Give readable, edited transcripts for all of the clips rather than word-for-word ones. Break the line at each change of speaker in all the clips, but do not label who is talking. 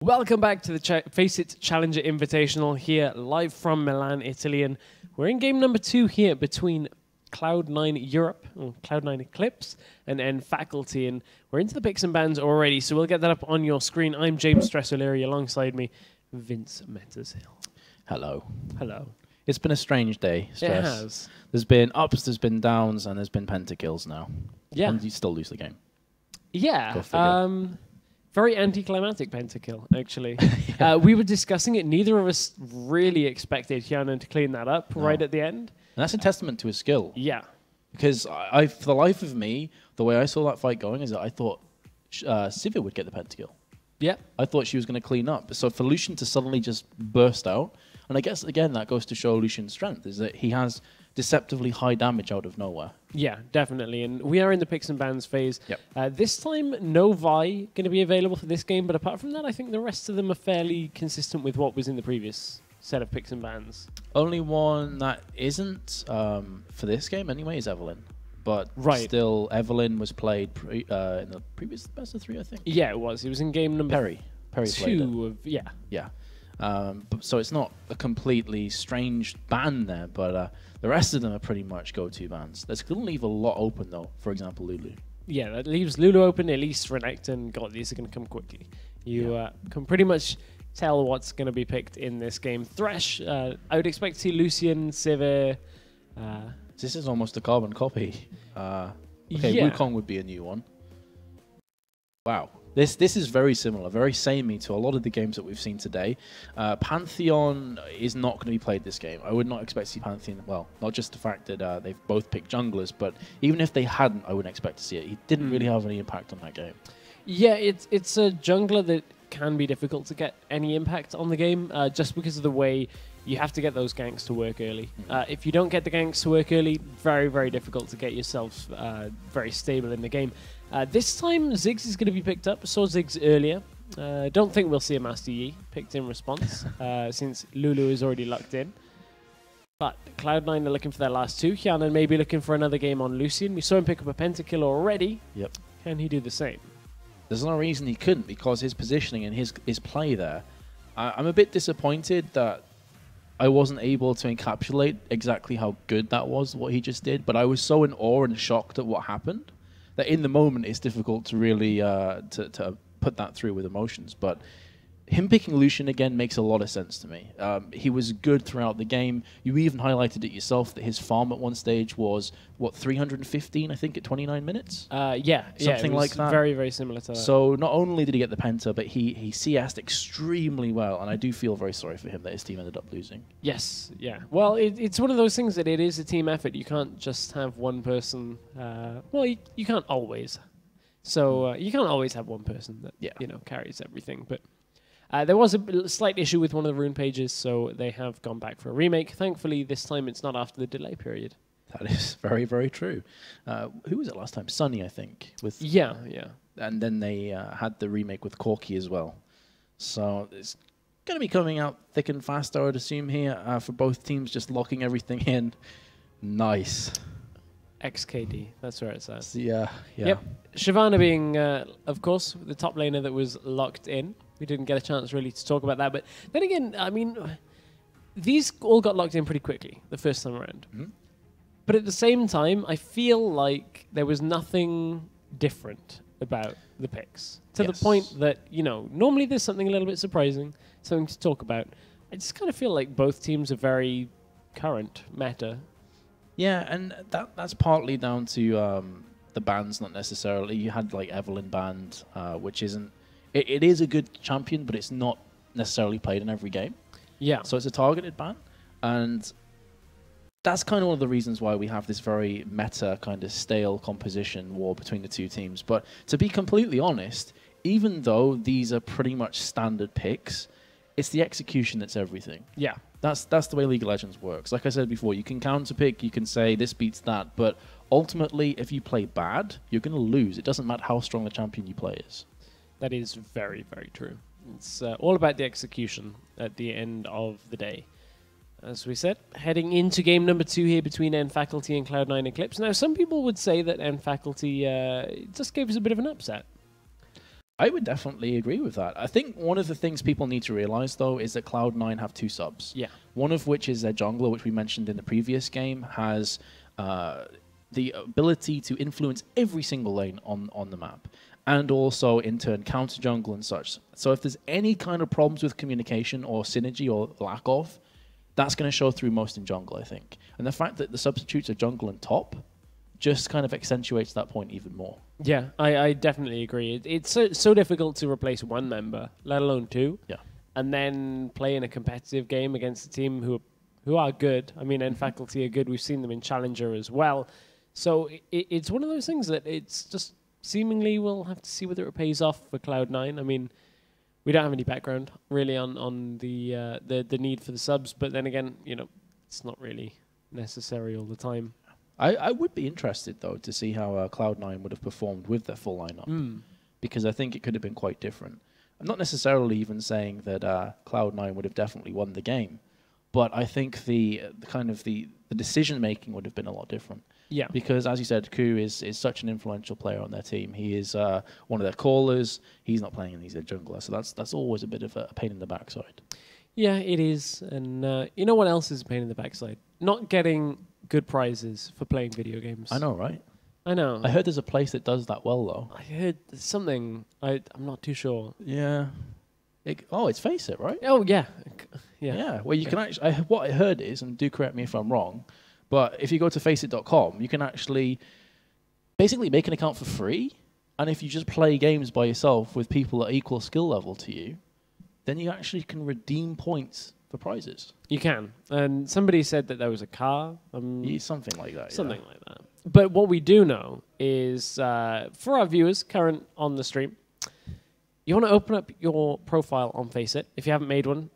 Welcome back to the FACEIT Challenger Invitational here, live from Milan, Italy. And we're in game number 2 here between Cloud9 Europe, or Cloud9 Eclipse, and Faculty. And we're into the picks and bans already, so we'll get that up on your screen. I'm James Stress O'Leary, alongside me, Vince Metuz.
Hello.
Hello.
It's been a strange day, Stress.
It has.
There's been ups, there's been downs, and there's been pentakills now.
Yeah.
And you still lose the game.
Yeah.
Go figure.
Very anticlimactic pentakill, actually. We were discussing it. Neither of us really expected Hyanan to clean that up right at the end.
And that's a testament to his skill.
Yeah.
Because for the life of me, the way I saw that fight going is that I thought Sivir would get the pentakill.
Yeah.
I thought she was going to clean up. So for Lucian to suddenly just burst out, and I guess, again, that goes to show Lucian's strength, is that he has deceptively high damage out of nowhere.
Yeah, definitely. And we are in the picks and bans phase.
Yep.
This time, no Vi going to be available for this game, but apart from that, I think the rest of them are fairly consistent with what was in the previous set of picks and bans.
Only one that isn't for this game anyway is Evelyn. But still, Evelyn was played in the previous best of 3, I think.
Yeah, it was. It was in game number
Perry
2 of, yeah.
Yeah. So it's not a completely strange ban there, but the rest of them are pretty much go-to bans. That's going to leave a lot open, though. For example, Lulu. Yeah,
that leaves Lulu open. Elise, Renekton. God, these are going to come quickly. You can pretty much tell what's going to be picked in this game. Thresh, I would expect to see Lucian, Sivir.
This is almost a carbon copy. Okay,
yeah.
Wukong would be a new one. Wow. This is very similar, very samey to a lot of the games that we've seen today. Pantheon is not going to be played this game. I would not expect to see Pantheon, well, not just the fact that they've both picked junglers, but even if they hadn't, I wouldn't expect to see it. He didn't really have any impact on that game.
Yeah, it's a jungler that can be difficult to get any impact on the game, just because of the way you have to get those ganks to work early. If you don't get the ganks to work early, very, very difficult to get yourself very stable in the game. This time, Ziggs is going to be picked up. Saw Ziggs earlier. Don't think we'll see a Master Yi picked in response, since Lulu is already locked in. But Cloud9 are looking for their last 2. Hyanan may be looking for another game on Lucian. We saw him pick up a pentakill already.
Yep.
Can he do the same?
There's no reason he couldn't, because his positioning and his play there. I'm a bit disappointed that I wasn't able to encapsulate exactly how good that was, what he just did, but I was so in awe and shocked at what happened that in the moment it's difficult to really to put that through with emotions. But him picking Lucian again makes a lot of sense to me. He was good throughout the game. You even highlighted it yourself that his farm at one stage was, what, 315, I think, at 29 minutes?
Yeah.
Something like that.
Very, very similar to that.
So not only did he get the penta, but he CS'd extremely well, and I do feel very sorry for him that his team ended up losing.
Yes, yeah. Well, it's one of those things that it is a team effort. You can't just have one person. Well, you can't always. So you can't always have one person that carries everything, but... there was a slight issue with one of the rune pages, so they have gone back for a remake. Thankfully, this time it's not after the delay period.
That is very, very true. Who was it last time? Sunny, I think.
Yeah.
And then they had the remake with Corki as well. So it's going to be coming out thick and fast, I would assume, here for both teams, just locking everything in. Nice.
XKD, that's where it's at.
Yeah.
Yep. Shyvana being, of course, the top laner that was locked in. We didn't get a chance really to talk about that. But then again, I mean, these all got locked in pretty quickly the first time around. But at the same time, I feel like there was nothing different about the picks. To the point that, normally there's something a little bit surprising, something to talk about. I just kind of feel like both teams are very current meta.
Yeah, and that's partly down to the bans, not necessarily. You had like Evelyn banned, which isn't... It is a good champion, but it's not necessarily played in every game. Yeah. So it's a targeted ban. And that's kind of one of the reasons why we have this very meta kind of stale composition war between the two teams. But to be completely honest, even though these are pretty much standard picks, it's the execution that's everything. Yeah. That's the way League of Legends works. Like I said before, you can counter pick, you can say this beats that, but ultimately, if you play bad, you're going to lose. It doesn't matter how strong the champion you play is. That is very, very true. It's all about the execution at the end of the day. As we said, heading into game number 2 here between Faculty and Cloud9 Eclipse. Now, some people would say that Faculty just gave us a bit of an upset. I would definitely agree with that. I think one of the things people need to realize, though, is that Cloud9 have 2 subs.
Yeah.
One of which is their jungler, which we mentioned in the previous game, has the ability to influence every single lane on the map, and also, in turn, counter jungle and such. So if there's any kind of problems with communication or synergy or lack of, that's going to show through most in jungle, I think. And the fact that the substitutes are jungle and top just kind of accentuates that point even more.
Yeah, I definitely agree. It's so difficult to replace one member, let alone 2.
Yeah.
And then play in a competitive game against a team who are good. I mean, Faculty are good. We've seen them in Challenger as well. So it's one of those things that it's just seemingly we'll have to see whether it pays off for Cloud9. I mean, we don't have any background really on the need for the subs, but then again, it's not really necessary all the time.
I would be interested, though, to see how Cloud9 would have performed with their full lineup, because I think it could have been quite different. I'm not necessarily even saying that Cloud9 would have definitely won the game, but I think the decision-making would have been a lot different.
Yeah.
Because, as you said, Ku is such an influential player on their team. He is one of their callers. He's not playing, and he's a jungler, so that's always a bit of a pain in the backside.
Yeah, it is. And you know what else is a pain in the backside? Not getting good prizes for playing video games.
I know, right?
I know.
I heard there's a place that does that well, though.
I heard something. I'm not too sure.
Yeah. It's FACEIT, right?
Oh, yeah.
Yeah. Well, you can actually... what I heard is, and do correct me if I'm wrong, but if you go to FACEIT.com, you can actually basically make an account for free, and if you just play games by yourself with people at equal skill level to you, then you actually can redeem points for prizes.
You can. And somebody said that there was a car.
Something like that.
Something like that. But what we do know is, for our viewers current on the stream, you want to open up your profile on FACEIT. If you haven't made one,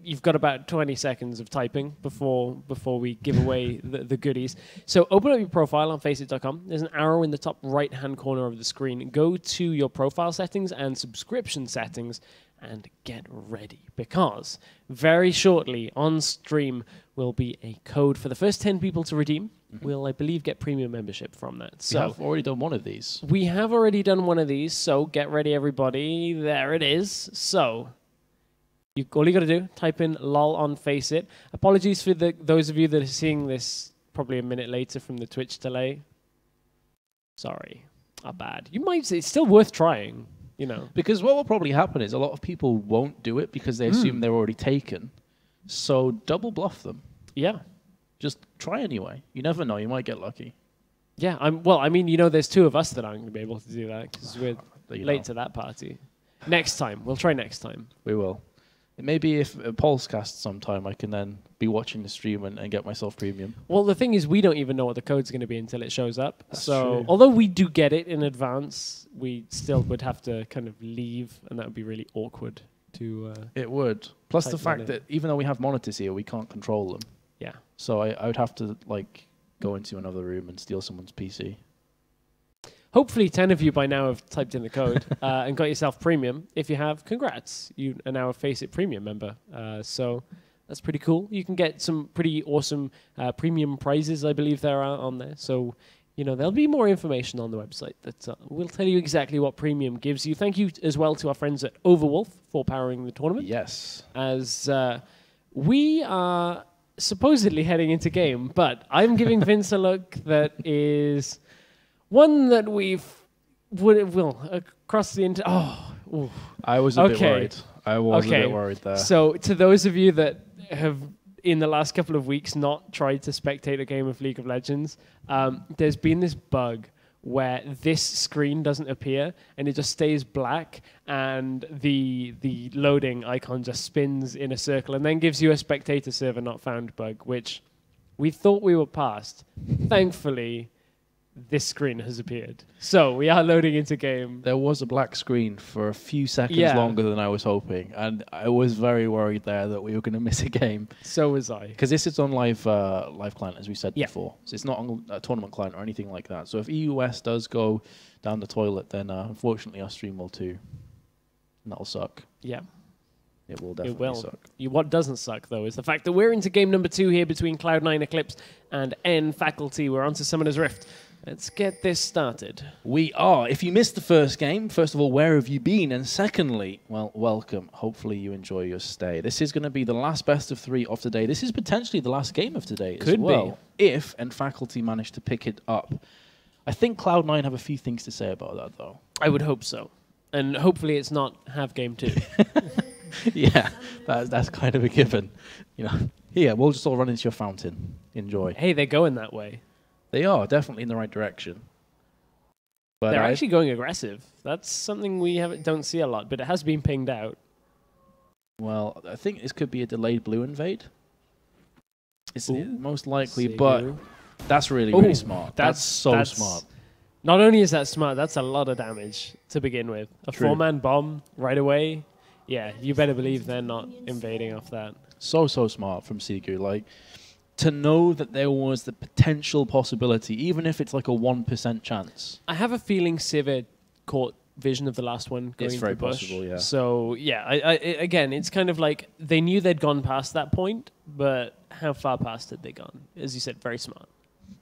you've got about 20 seconds of typing before we give away the goodies. So open up your profile on FACEIT.com. There's an arrow in the top right-hand corner of the screen. Go to your profile settings and subscription settings and get ready, because very shortly on stream will be a code for the first 10 people to redeem. We'll, I believe, get premium membership from that. So
we have already done one of these.
We have already done one of these, so get ready, everybody. There it is. So all you got to do, type in LOL on FACEIT. Apologies for those of you that are seeing this probably a minute later from the Twitch delay. Sorry, our bad. You might say it's still worth trying.
Because what will probably happen is a lot of people won't do it because they assume they're already taken. So double bluff them.
Yeah.
Just try anyway. You never know. You might get lucky.
Yeah. There's 2 of us that aren't going to be able to do that because we're late to that party. Next time. We'll try next time.
We will. Maybe if Pulse casts sometime, I can then be watching the stream and get myself premium.
Well, the thing is, we don't even know what the code's going to be until it shows up.
That's
so,
true.
Although we do get it in advance, we still would have to kind of leave, and that would be really awkward to...
it would. Plus the fact
in.
that even though we have monitors here, we can't control them.
Yeah.
So I would have to go into another room and steal someone's PC.
Hopefully 10 of you by now have typed in the code and got yourself premium. If you have, congrats. You are now a FACEIT premium member. So that's pretty cool. You can get some pretty awesome premium prizes, I believe there are on there. So, there'll be more information on the website that will tell you exactly what premium gives you. Thank you as well to our friends at Overwolf for powering the tournament.
Yes.
As we are supposedly heading into game, but I'm giving Vince a look that is... one that across the
I was a bit worried. I was a bit worried there.
So to those of you that have in the last couple of weeks not tried to spectate a game of League of Legends, there's been this bug where this screen doesn't appear and it just stays black, and the loading icon just spins in a circle and then gives you a spectator server not found bug, which we thought we were past. Thankfully, this screen has appeared. So we are loading into game.
There was a black screen for a few seconds longer than I was hoping, and I was very worried there that we were going to miss a game.
So was I.
Because this is on live client, as we said before. So it's not on a tournament client or anything like that. So if EUS does go down the toilet, then unfortunately our stream will too. And that'll suck.
Yeah.
It will definitely suck.
What doesn't suck, though, is the fact that we're into game number 2 here between Cloud9 Eclipse and Faculty. We're on to Summoner's Rift. Let's get this started.
We are. If you missed the first game, first of all, where have you been? And secondly, well, welcome. Hopefully you enjoy your stay. This is going to be the last best of 3 of today. This is potentially the last game of today as well. If Faculty manage to pick it up. I think Cloud9 have a few things to say about that, though.
I would hope so. And hopefully it's not half game 2.
Yeah, that's kind of a given. You know, here, we'll just all run into your fountain. Enjoy.
Hey, they're going that way.
They are definitely in the right direction. But
they're actually going aggressive. That's something we don't see a lot, but it has been pinged out.
Well, I think this could be a delayed blue invade. It's most likely,
Seigu.
but that's really smart. That's so smart.
Not only is that smart, that's a lot of damage to begin with. A 4-man bomb right away. Yeah, you better believe they're not invading off that. So
smart from Seigu. Like, to know that there was the potential possibility, even if it's like a 1% chance.
I have a feeling Sivir caught vision of the last one going into the bush.
It's very possible, yeah.
So, yeah, again, it's kind of like they knew they'd gone past that point, but how far past had they gone? As you said, very smart.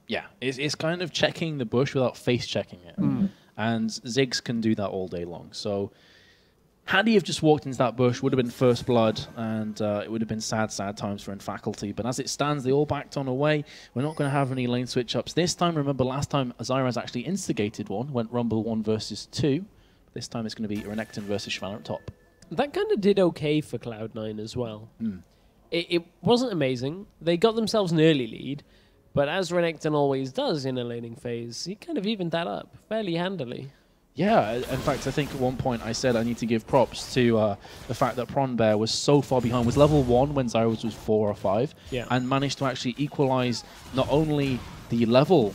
Yeah, it's kind of checking the bush without face-checking it. And Ziggs can do that all day long. So had he have just walked into that bush, would have been first blood, and it would have been sad times for Faculty. But as it stands, they all backed on away. We're not going to have any lane switch-ups this time. Remember, last time Zyraz actually instigated one, went Rumble 1 versus 2. This time it's going to be Renekton versus Shyvana at top.
That kind of did okay for Cloud9 as well. It wasn't amazing. They got themselves an early lead, but as Renekton always does in a laning phase, he kind of evened that up fairly handily.
Yeah, in fact, I think at one point I said I need to give props to the fact that Pronbear was so far behind, was level 1 when Zyraz was 4 or 5, and managed to actually equalize not only the level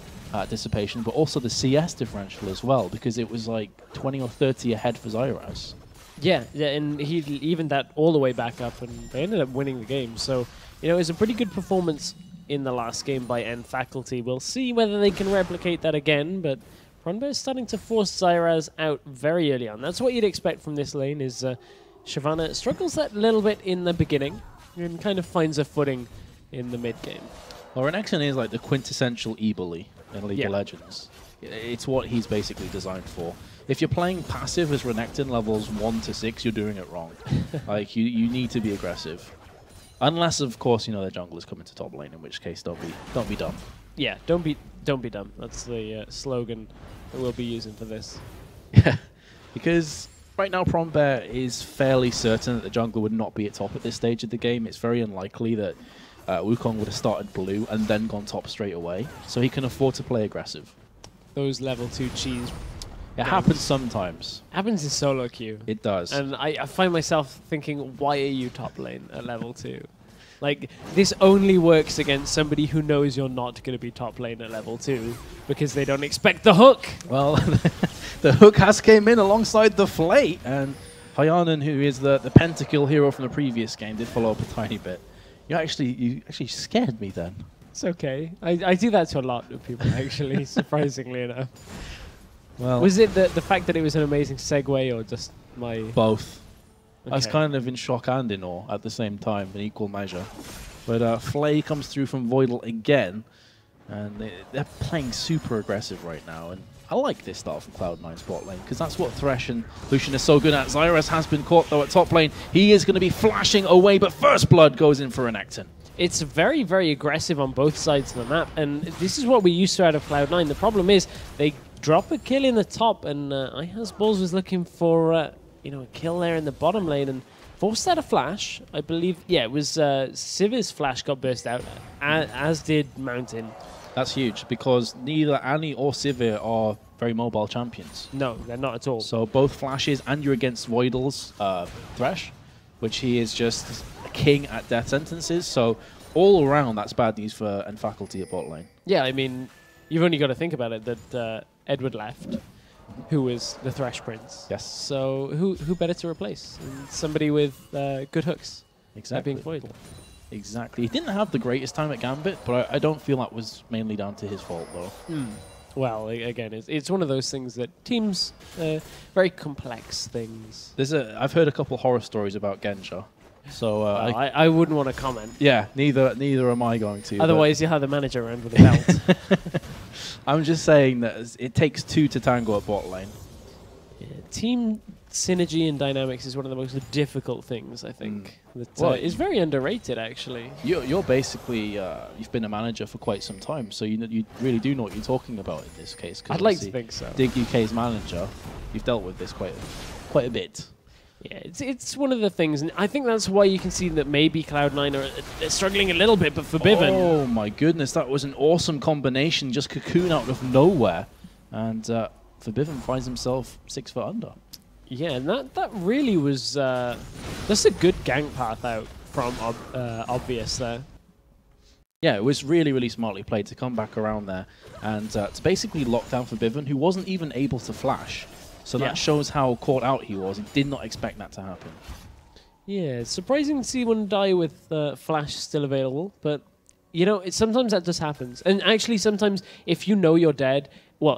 dissipation, but also the CS differential as well, because it was like 20 or 30 ahead for Zyraz.
Yeah, and he evened that all the way back up, and they ended up winning the game. So, you know, it was a pretty good performance in the last game by Faculty. We'll see whether they can replicate that again, but Pronbear is starting to force Zyraz out very early on. That's what you'd expect from this lane, is Shyvana struggles that little bit in the beginning and kind of finds a footing in the mid-game.
Well, Renekton is like the quintessential e-bully in League of Legends. It's what he's basically designed for. If you're playing passive as Renekton levels 1 to 6, you're doing it wrong. Like, you need to be aggressive. Unless, of course, you know, their junglers come into top lane, in which case don't be dumb.
Yeah, don't be dumb. That's the slogan that we'll be using for this.
Yeah, because right now Pronbear is fairly certain that the jungler would not be at top at this stage of the game. It's very unlikely that Wukong would have started blue and then gone top straight away, so he can afford to play aggressive.
Those level 2 cheese.
It happens sometimes.
Happens in solo queue.
It does.
And I find myself thinking, why are you top lane at level 2? Like, this only works against somebody who knows you're not going to be top lane at level 2 because they don't expect the hook.
Well, the hook has came in alongside the Flate, and Hyanan, who is the pentakill hero from the previous game, did follow up a tiny bit. You actually scared me then.
It's okay. I do that to a lot of people, actually, surprisingly enough.
Well,
was it the fact that it was an amazing segue, or just my...
Both.
Okay.
I was kind of in shock and in awe at the same time, in equal measure. But Flay comes through from Voidal again, and they're playing super aggressive right now. And I like this start from Cloud9's bot lane, because that's what Thresh and Lucian are so good at. Zyraz has been caught, though, at top lane. He is going to be flashing away, but First Blood goes in for Renekton.
It's very, very aggressive on both sides of the map, and this is what we used to out of Cloud9. The problem is they drop a kill in the top, and iHasBalls was looking for you know, a kill there in the bottom lane, and forced out a flash. I believe, yeah, it was Sivir's flash got burst out, as did Mountain.
That's huge, because neither Annie or Sivir are very mobile champions.
No, they're not at all.
So both flashes, and you're against Voidal's Thresh, which he is just a king at death sentences. So all around, that's bad news for Faculty at bot lane.
Yeah, I mean, you've only got to think about it that Edward left, who was the Thresh Prince.
Yes.
So who better to replace? Somebody with good hooks.
Exactly.
Being Voidal.
Exactly. He didn't have the greatest time at Gambit, but I don't feel that was mainly down to his fault, though.
Well, again, it's one of those things that teams, very complex things.
I've heard a couple horror stories about Genja. So
I wouldn't want to comment.
Yeah, neither am I going to.
Otherwise, you have the manager around with a belt.
I'm just saying that it takes two to tango at bot lane.
Yeah, team synergy and dynamics is one of the most difficult things, I think. That is very underrated, actually.
You're basically, you've been a manager for quite some time, so you really do know what you're talking about in this case.
I'd like to think so.
Dig UK's manager, you've dealt with this quite a bit.
Yeah, it's one of the things, and I think that's why you can see that maybe Cloud9 are struggling a little bit, but for Bivin...
Oh my goodness, that was an awesome combination, just Cocoon out of nowhere. And Forbidden finds himself 6 foot under.
Yeah, and that really was that's a good gank path out from Obvious there.
Yeah, it was really, really smartly played to come back around there and to basically lock down Forbidden, who wasn't even able to flash. So that shows how caught out he was. He did not expect that to happen. Yeah,
it's surprising to see one die with flash still available, but you know, sometimes that just happens. And actually, sometimes if you know you're dead,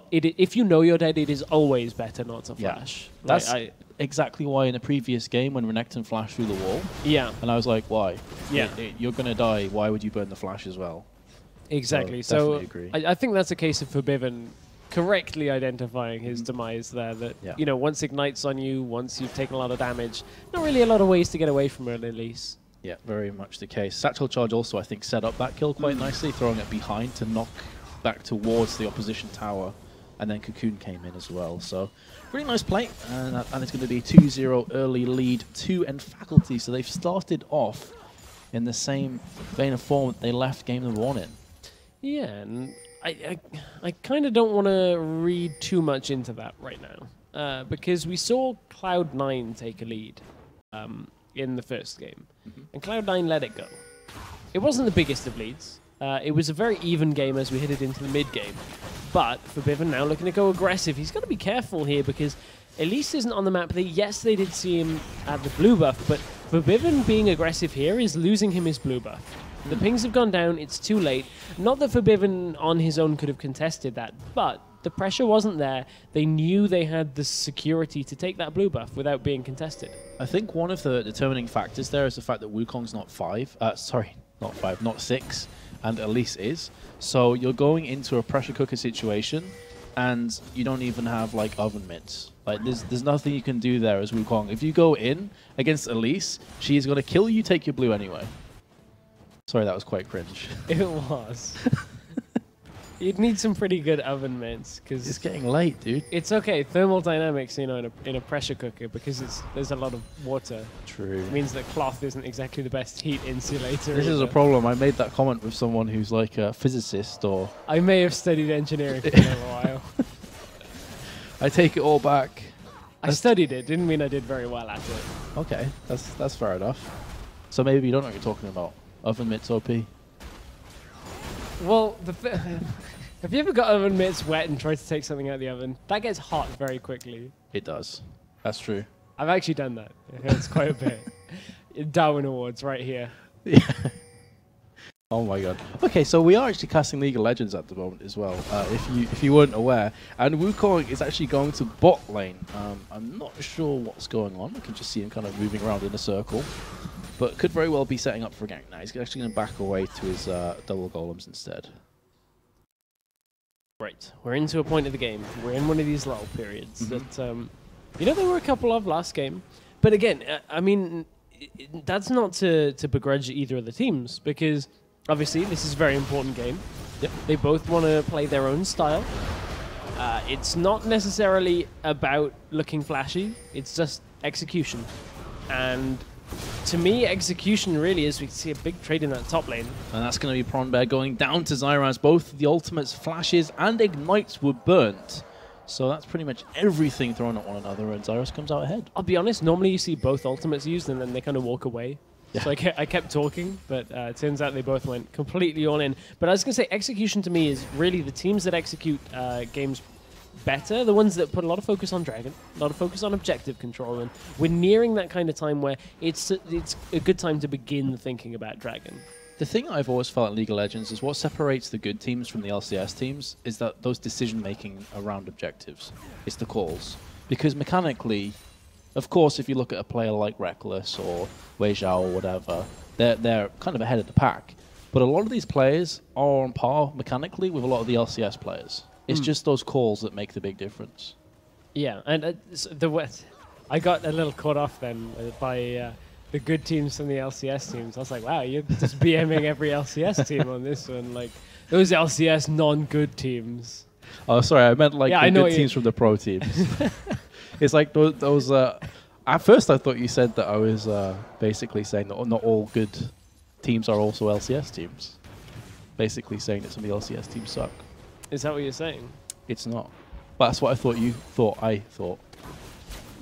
if you know you're dead, it is always better not to flash.
Yeah. That's exactly why in a previous game when Renekton flashed through the wall.
Yeah.
And I was like, why?
Yeah.
You're going to die. Why would you burn the flash as well?
Exactly. So I think that's a case of Forbidden correctly identifying his demise there. That, you know, once Ignites on you, once you've taken a lot of damage, not really a lot of ways to get away from it, at least.
Yeah, very much the case. Satchel Charge also, I think, set up that kill quite nicely, throwing it behind to knock back towards the opposition tower, and then Cocoon came in as well. So, really nice play, and it's going to be 2-0 early lead to Faculty. So they've started off in the same vein of form that they left game number 1 in. Yeah,
and I kind of don't want to read too much into that right now, because we saw Cloud9 take a lead in the first game, and Cloud9 let it go. It wasn't the biggest of leads. It was a very even game as we headed into the mid-game. But Forbidden now looking to go aggressive. He's got to be careful here because Elise isn't on the map. Yes, they did see him at the blue buff, but Forbidden being aggressive here is losing him his blue buff. The pings have gone down. It's too late. Not that Forbidden on his own could have contested that, but the pressure wasn't there. They knew they had the security to take that blue buff without being contested.
I think one of the determining factors there is the fact that Wukong's not 6, and Elise is. So you're going into a pressure cooker situation, and you don't even have like oven mitts. Like there's nothing you can do there as Wukong. If you go in against Elise, she's gonna kill you, take your blue anyway. Sorry, that was quite cringe.
It was. You'd need some pretty good oven mitts because
it's getting late, dude.
It's okay. Thermal dynamics, you know, in a pressure cooker because there's a lot of water.
True.
It means that cloth isn't exactly the best heat insulator.
This is a problem. I made that comment with someone who's like a physicist or.
I may have studied engineering for a little while.
I take it all back.
I studied it. Didn't mean I did very well at it.
Okay, that's fair enough. So maybe you don't know what you're talking about. Oven mitts OP.
Well, have you ever got oven mitts wet and tried to take something out of the oven? That gets hot very quickly.
It does. That's true.
I've actually done that. It hurts quite a bit. Darwin Awards right here.
Yeah. Oh my god. Okay, so we are actually casting League of Legends at the moment as well, if you weren't aware. And Wukong is actually going to bot lane. I'm not sure what's going on. I can just see him kind of moving around in a circle. But could very well be setting up for a gank now. He's actually going to back away to his double golems instead.
Right, we're into a point of the game. We're in one of these lull periods that, you know, there were a couple of last game. But again, I mean, that's not to begrudge either of the teams because obviously this is a very important game. Yep. They both want to play their own style. It's not necessarily about looking flashy. It's just execution. And to me, execution really is we see a big trade in that top lane.
And that's going to be Pronbear going down to Zyraz. Both the ultimates, flashes, and ignites were burnt. So that's pretty much everything thrown at one another, and Zyraz comes out ahead.
I'll be honest, normally you see both ultimates used, and then they kind of walk away. Yeah. So I kept talking, but it turns out they both went completely all in. But I was going to say, execution to me is really the teams that execute games better, the ones that put a lot of focus on Dragon, a lot of focus on objective control, and we're nearing that kind of time where it's a good time to begin thinking about Dragon.
The thing I've always felt in League of Legends is what separates the good teams from the LCS teams is that those decision-making around objectives. It's the calls. Because mechanically, of course, if you look at a player like Reckless or Wei Zhao or whatever, they're kind of ahead of the pack. But a lot of these players are on par mechanically with a lot of the LCS players. It's just those calls that make the big difference.
Yeah, and I got a little caught off then by the good teams from the LCS teams. I was like, wow, you're just BMing every LCS team on this one. Like, those LCS non-good teams.
Oh, sorry, I meant like the good teams from the pro teams. It's like those at first I thought you said that I was basically saying that not all good teams are also LCS teams. Basically saying that some of the LCS teams suck.
Is that what you're saying?
It's not. But that's what I thought you thought I thought.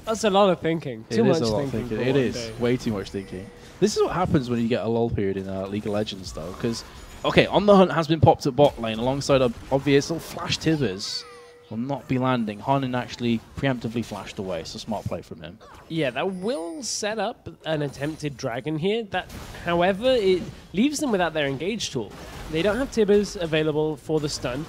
That's a lot of thinking. Too much thinking.
It is way too much thinking. This is what happens when you get a lull period in League of Legends, though. Because, okay, On The Hunt has been popped at bot lane alongside obvious little Flash Tibbers. Will not be landing. Hanin actually preemptively flashed away, so smart play from him. Yeah,
that will set up an attempted dragon here. That, however, it leaves them without their engage tool. They don't have Tibbers available for the stun,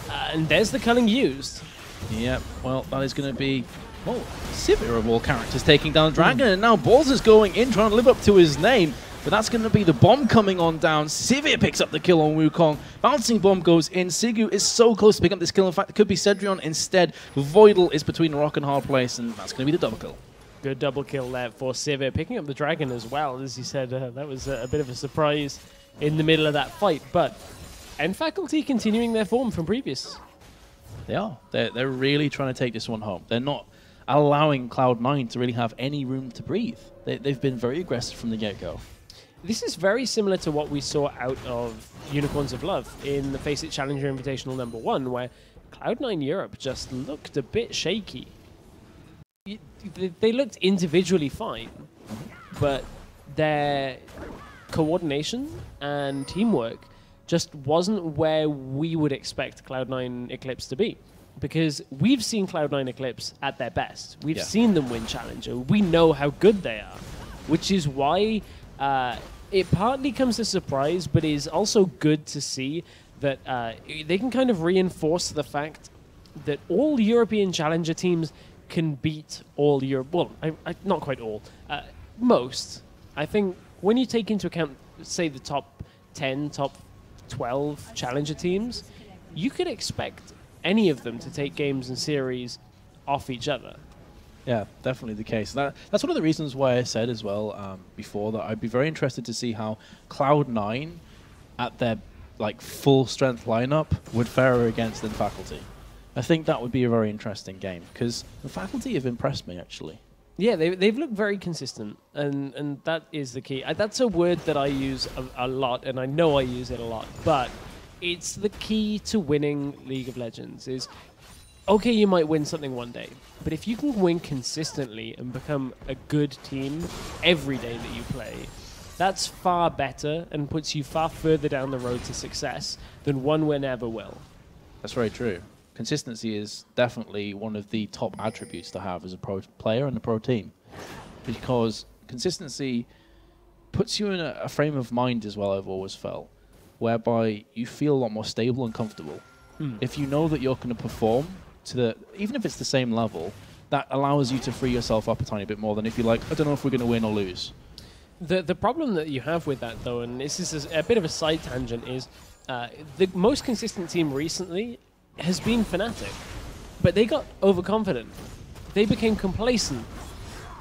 and there's the culling used.
Yep, well, that is going to be... Oh, Sivir of all characters taking down Dragon, and now Balls is going in, trying to live up to his name. But that's going to be the bomb coming on down. Sivir picks up the kill on Wukong. Bouncing bomb goes in. Sigu is so close to picking up this kill. In fact, it could be Cedrion instead. Voidal is between a rock and hard place, and that's going to be the double kill.
Good double kill there for Sivir, picking up the dragon as well. As you said, that was a bit of a surprise in the middle of that fight. But Faculty continuing their form from previous.
They are. They're really trying to take this one home. They're not allowing Cloud9 to really have any room to breathe. They've been very aggressive from the get-go.
This is very similar to what we saw out of Unicorns of Love in the FACEIT Challenger Invitational #1, where Cloud9 Europe just looked a bit shaky. They looked individually fine, but their coordination and teamwork just wasn't where we would expect Cloud9 Eclipse to be. Because we've seen Cloud9 Eclipse at their best. We've seen them win Challenger. We know how good they are, which is why it partly comes as a surprise, but is also good to see that they can kind of reinforce the fact that all European Challenger teams can beat all Europe. Well, not quite all. Most. I think when you take into account, say, the top 10, top 12 Challenger teams, you could expect any of them to take games and series off each other.
Yeah, definitely the case. That's one of the reasons why I said as well before that I'd be very interested to see how Cloud9 at their full strength lineup would fare against the Faculty. I think that would be a very interesting game because the Faculty have impressed me actually.
Yeah, they've looked very consistent, and that is the key. That's a word that I use a lot, and I know I use it a lot, but it's the key to winning League of Legends is, okay, you might win something one day, but if you can win consistently and become a good team every day that you play, that's far better and puts you far further down the road to success than one win ever will.
That's very true. Consistency is definitely one of the top attributes to have as a pro player and a pro team, because consistency puts you in a frame of mind as well, I've always felt, whereby you feel a lot more stable and comfortable. If you know that you're going to perform to even if it's the same level, that allows you to free yourself up a tiny bit more than if you're like, I don't know if we're going to win or lose.
The problem that you have with that, though, and this is a bit of a side tangent, is the most consistent team recently has been Fnatic, but they got overconfident. They became complacent,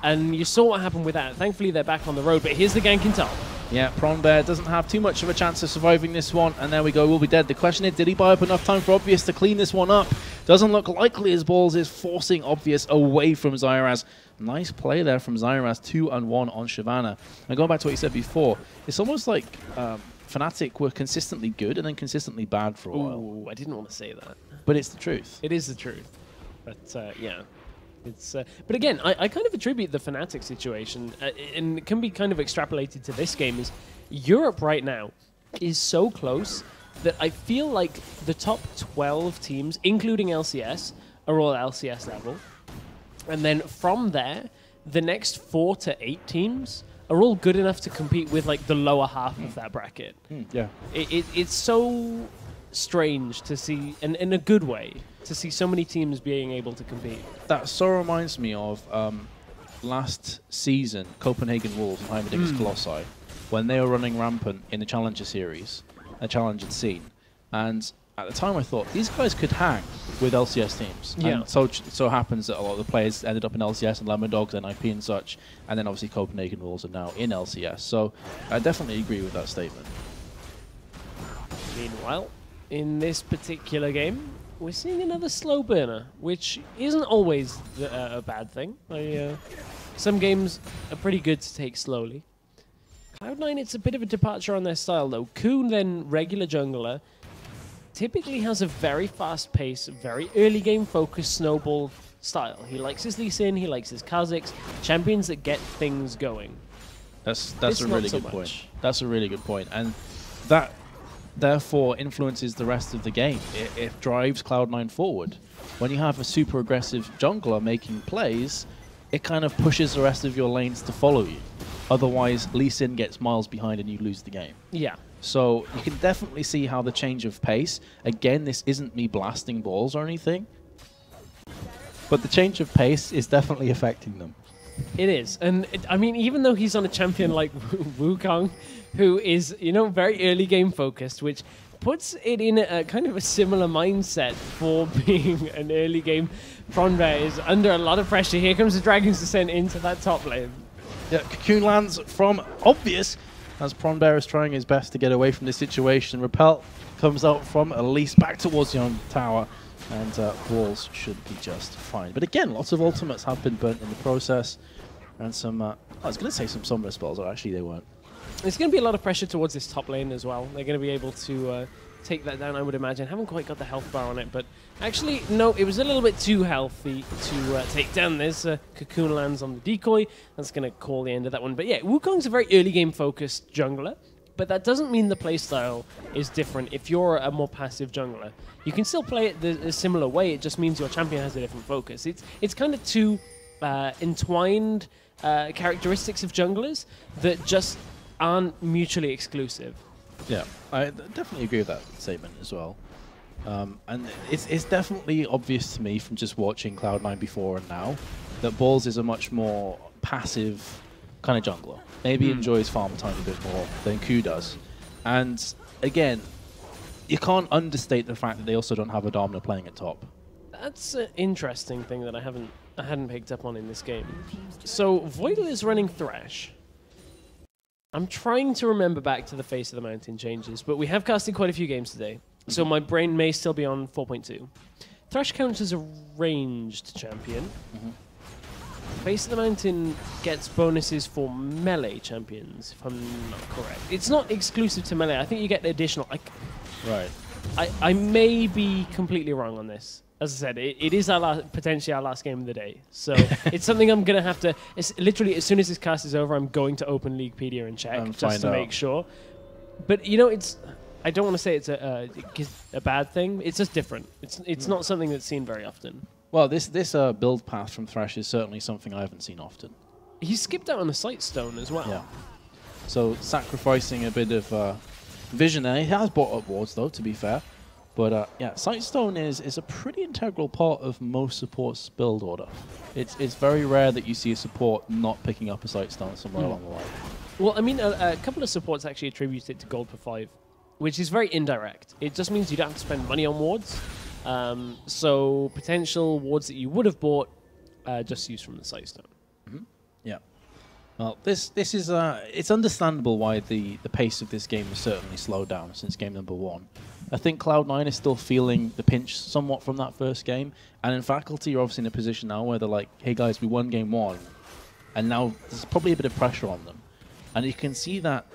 and you saw what happened with that. Thankfully, they're back on the road, but here's the gank in top.
Yeah, Prawn Bear doesn't have too much of a chance of surviving this one, and there we go, we'll be dead. The question is, did he buy up enough time for Obvious to clean this one up? Doesn't look likely as Balls is forcing Obvious away from Zyraz. Nice play there from Zyraz, 2-1 on Shyvana. And going back to what you said before, it's almost like Fnatic were consistently good and then consistently bad for a while.
Ooh, I didn't want to say that.
But it's the truth.
It is the truth. But, yeah. It's, but again, I kind of attribute the Fnatic situation, and it can be kind of extrapolated to this game, is Europe right now is so close that I feel like the top 12 teams, including LCS, are all LCS level. And then from there, the next 4 to 8 teams are all good enough to compete with the lower half of that bracket.
Yeah.
It's so strange to see, in a good way, to see so many teams being able to compete.
That so reminds me of last season, Copenhagen Wolves and Heimerdinger Colossi, when they were running rampant in the Challenger Series. a challenge had seen. And at the time I thought, these guys could hang with LCS teams.
Yeah.
And so happens that a lot of the players ended up in LCS and Lemon Dogs, NIP and such, and then obviously Copenhagen Wolves are now in LCS. So I definitely agree with that statement.
Meanwhile, in this particular game, we're seeing another slow burner, which isn't always a bad thing. Some games are pretty good to take slowly. Cloud9, it's a bit of a departure on their style, though. Kuhn, then regular jungler, typically has a very fast pace, very early game focused snowball style. He likes his Lee Sin, he likes his Kha'Zix, champions that get things going.
That's a really good point. That's a really good point. And that therefore influences the rest of the game. It drives Cloud9 forward. When you have a super aggressive jungler making plays, it kind of pushes the rest of your lanes to follow you. Otherwise, Lee Sin gets miles behind and you lose the game.
Yeah.
So you can definitely see how the change of pace, again, this isn't me blasting balls or anything, but the change of pace is definitely affecting them.
It is. And I mean, even though he's on a champion like Wukong, who is, you know, very early game focused, which puts it in a kind of a similar mindset for being an early game. Pronbear is under a lot of pressure. Here comes the Dragon's Descent into that top lane.
Yeah, Cocoon lands from obvious as Pronbear is trying his best to get away from this situation. Repel comes out from Elise back towards the tower, and Balls should be just fine. But again, lots of ultimates have been burnt in the process, and some, I was going to say some Summoner spells, but actually they weren't.
There's going to be a lot of pressure towards this top lane as well. They're going to be able to take that down, I would imagine. Haven't quite got the health bar on it, but actually, no, it was a little bit too healthy to take down this. Cocoon lands on the decoy. That's going to call the end of that one. But yeah, Wukong's a very early game focused jungler, but that doesn't mean the playstyle is different if you're a more passive jungler. You can still play it a similar way, it just means your champion has a different focus. It's kind of two entwined characteristics of junglers that just aren't mutually exclusive.
Yeah, I definitely agree with that statement as well. And it's definitely obvious to me from just watching Cloud9 before and now that Balls is a much more passive kind of jungler. Maybe enjoys farm time a bit more than Q does. And again, you can't understate the fact that they also don't have a Dominator playing at top.
That's an interesting thing that I hadn't picked up on in this game. So Voidal is running Thresh. I'm trying to remember back to the Face of the Mountain changes, but we have casted quite a few games today, so my brain may still be on 4.2. Thresh counts as a ranged champion. Face of the Mountain gets bonuses for melee champions, if I'm not correct. It's not exclusive to melee. I think you get additional.
Right.
I may be completely wrong on this. As I said, it is potentially our last game of the day. So it's something I'm going to have to... literally, as soon as this cast is over, I'm going to open Leaguepedia and check just to make sure. But, you know, I don't want to say it's a bad thing. It's just different. It's not something that's seen very often.
Well, this build path from Thresh is certainly something I haven't seen often.
He skipped out on the Sight Stone as well.
Yeah. So sacrificing a bit of vision there. He has brought up wards, though, to be fair. But yeah, Sightstone is a pretty integral part of most supports' build order. It's very rare that you see a support not picking up a Sightstone somewhere along the line.
Well, I mean, a couple of supports actually attribute it to gold per 5, which is very indirect. It just means you don't have to spend money on wards. So potential wards that you would have bought, just use from the Sightstone.
Yeah. Well, this is it's understandable why the pace of this game has certainly slowed down since game number 1. I think Cloud9 is still feeling the pinch somewhat from that first game, and in Faculty you're obviously in a position now where they're like, hey guys, we won game 1, and now there's probably a bit of pressure on them. And you can see that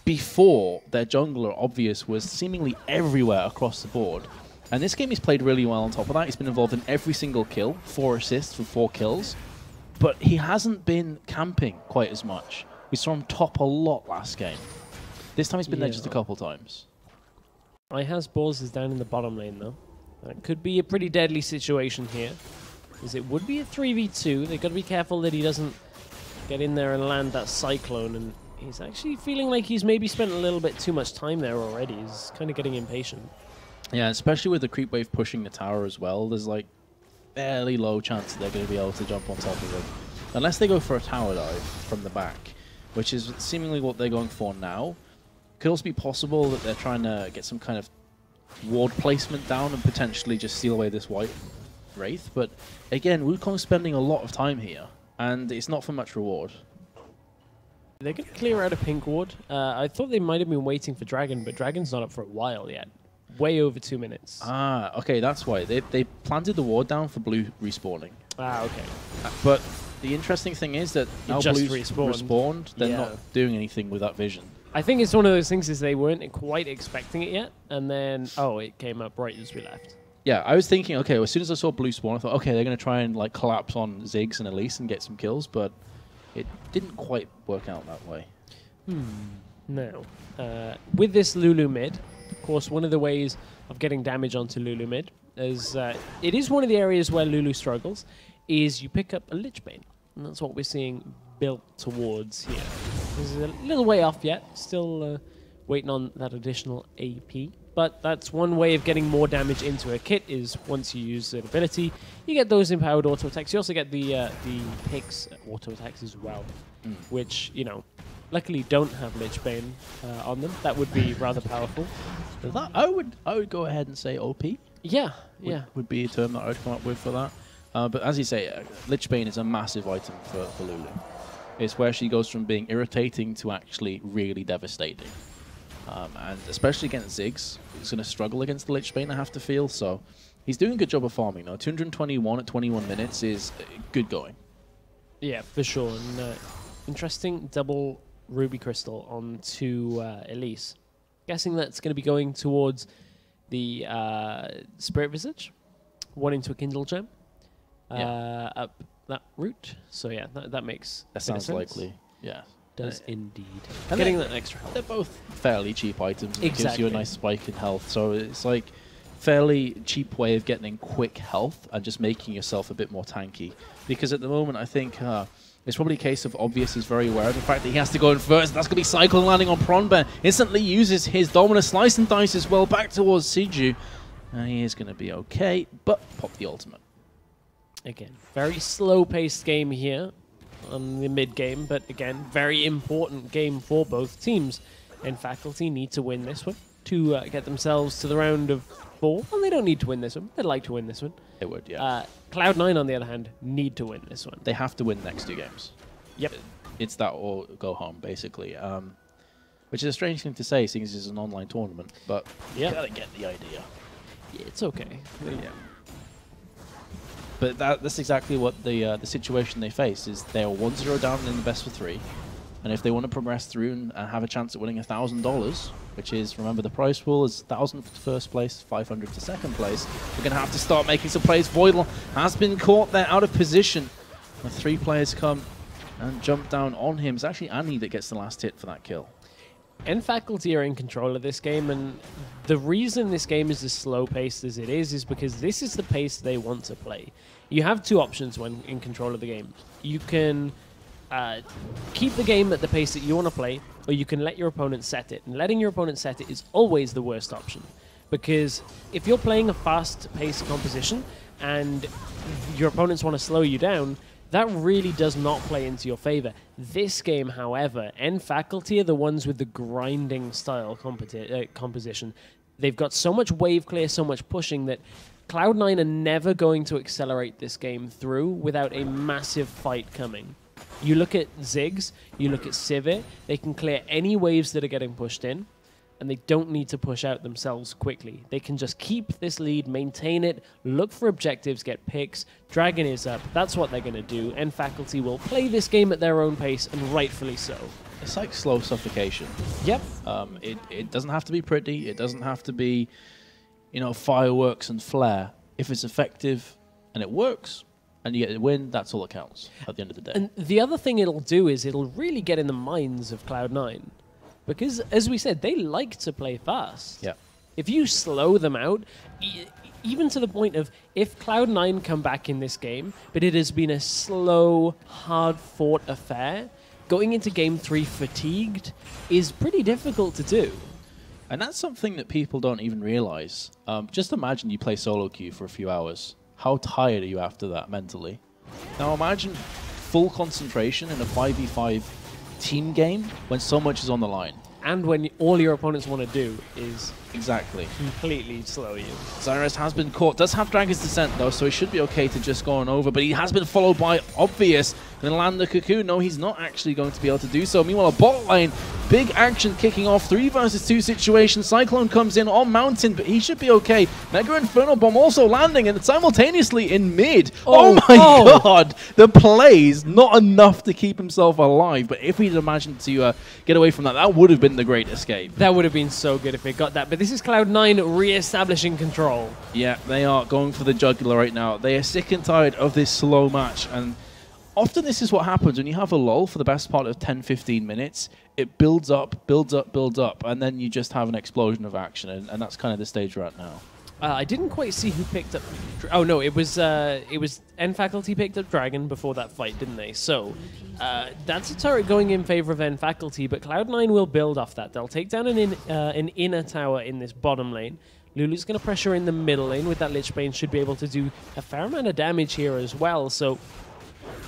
before their jungler, Obvious, was seemingly everywhere across the board. And this game he's played really well on top of that. He's been involved in every single kill, 4 assists for 4 kills. But he hasn't been camping quite as much. We saw him top a lot last game. This time he's been there just a couple times.
Has Balls is down in the bottom lane, though. That could be a pretty deadly situation here, because it would be a 3v2. They've got to be careful that he doesn't get in there and land that Cyclone, and he's actually feeling like he's maybe spent a little bit too much time there already. He's kind of getting impatient. Yeah,
especially with the creep wave pushing the tower as well. There's like fairly low chance that they're going to be able to jump on top of him. Unless they go for a tower dive from the back, which is seemingly what they're going for now. Could also be possible that they're trying to get some kind of ward placement down and potentially just steal away this white Wraith. But again, Wukong's spending a lot of time here, and it's not for much reward.
They're going to clear out a pink ward. I thought they might have been waiting for Dragon, but Dragon's not up for a while yet. Way over 2 minutes.
Ah, okay, that's why. They planted the ward down for blue respawning.
Ah, okay.
But the interesting thing is that now
just
blue's
respawned.
they're
Yeah.
not doing anything with that vision.
I think it's one of those things is they weren't quite expecting it yet, and then, oh, it came up right as we left.
Yeah, I was thinking, okay, well, as soon as I saw blue spawn, I thought, okay, they're going to try and like collapse on Ziggs and Elise and get some kills, but it didn't quite work out that way.
Now, with this Lulu mid, of course, one of the ways of getting damage onto Lulu mid is it is one of the areas where Lulu struggles, is you pick up a Lich Bane, and that's what we're seeing built towards here. This is a little way off yet, still waiting on that additional AP, but that's one way of getting more damage into a kit is once you use an ability, you get those empowered auto attacks. You also get the Pix auto attacks as well, which, you know, luckily don't have Lich Bane on them. That would be rather powerful.
That, I would go ahead and say OP.
Yeah,
Would be a term that I would come up with for that. But as you say, Lich Bane is a massive item for Lulu. It's where she goes from being irritating to actually really devastating. And especially against Ziggs, he's going to struggle against the Lich Bane, I have to feel. So he's doing a good job of farming, though. 221 at 21 minutes is good going.
Yeah, for sure. And interesting double Ruby Crystal onto Elise. Guessing that's going to be going towards the Spirit Visage. One into a Kindle Gem. Up that route. So yeah, that makes
That
sense.
sounds likely. Yeah.
Does indeed.
And
Getting that extra health.
They're both fairly cheap items. It gives you
Exactly.
a nice spike in health. So it's like fairly cheap way of getting quick health and just making yourself a bit more tanky. Because at the moment, I think it's probably a case of Obvious is very aware of the fact that he has to go in first. That's going to be cycling landing on Pronbear. Instantly uses his Dominus Slice and Dice as well back towards Siju. And he is going to be okay, but pop the ultimate.
Again, very slow-paced game here on the mid-game, but again, very important game for both teams. And Faculty need to win this one to get themselves to the round of 4. Well, they don't need to win this one. They'd like to win this one.
They would, yeah.
Cloud9, on the other hand, need to win this one.
They have to win the next 2 games.
Yep.
It's that or go home, basically. Which is a strange thing to say, seeing as it's an online tournament, but you gotta get the idea.
Yeah, it's okay.
Yeah. But that's exactly what the situation they face is. They are 1-0 down in the best of 3, and if they want to progress through and have a chance at winning $1,000, which is, remember, the prize pool is 1,000 for first place, 500 for second place. We're going to have to start making some plays. Voidal has been caught there out of position. The 3 players come and jump down on him. It's actually Annie that gets the last hit for that kill.
And Faculty are in control of this game, and the reason this game is as slow-paced as it is because this is the pace they want to play. You have 2 options when in control of the game. You can keep the game at the pace that you want to play, or you can let your opponent set it. And letting your opponent set it is always the worst option, because if you're playing a fast-paced composition and your opponents want to slow you down, that really does not play into your favor. This game, however, and Faculty are the ones with the grinding style composition. They've got so much wave clear, so much pushing that Cloud9 are never going to accelerate this game through without a massive fight coming. You look at Ziggs, you look at Sivir, they can clear any waves that are getting pushed in, and they don't need to push out themselves quickly. They can just keep this lead, maintain it, look for objectives, get picks. Dragon is up. That's what they're going to do, and Faculty will play this game at their own pace, and rightfully so.
It's like slow suffocation.
Yep.
It doesn't have to be pretty. It doesn't have to be, you know, fireworks and flair. If it's effective and it works, and you get a win, that's all that counts at the end of the day.
And the other thing it'll do is it'll really get in the minds of Cloud9. Because, as we said, they like to play fast.
Yeah.
If you slow them out, even to the point of if Cloud9 come back in this game, but it has been a slow, hard-fought affair, going into Game 3 fatigued is pretty difficult to do.
And that's something that people don't even realize. Just imagine you play solo queue for a few hours. How tired are you after that mentally? Now imagine full concentration in a 5v5 team game when so much is on the line.
and when all your opponents want to do is
exactly
completely slow you.
Zyrus has been caught. Does have Dragon's Descent though, so he should be okay to just go on over. But he has been followed by Obvious. Then land the Cocoon. No, he's not actually going to be able to do so. Meanwhile, a bot lane, big action kicking off. 3 versus 2 situation. Cyclone comes in on Mountain, but he should be okay. Mega Inferno Bomb also landing, and simultaneously in mid. Oh my god! The plays, not enough to keep himself alive. But if we'd imagined to get away from that, that would have been the great escape.
That would have been so good if it got that. But this is Cloud9 re-establishing control.
Yeah, they are going for the jugular right now. They are sick and tired of this slow match, and often this is what happens when you have a lull for the best part of 10-15 minutes. It builds up, builds up, builds up, and then you just have an explosion of action, and that's kind of the stage we're at now.
I didn't quite see who picked up... Oh, no, it was N Faculty picked up Dragon before that fight, didn't they? So, that's a turret going in favor of N Faculty, but Cloud9 will build off that. They'll take down an inner tower in this bottom lane. Lulu's going to pressure in the middle lane with that Lich Bane, should be able to do a fair amount of damage here as well. So,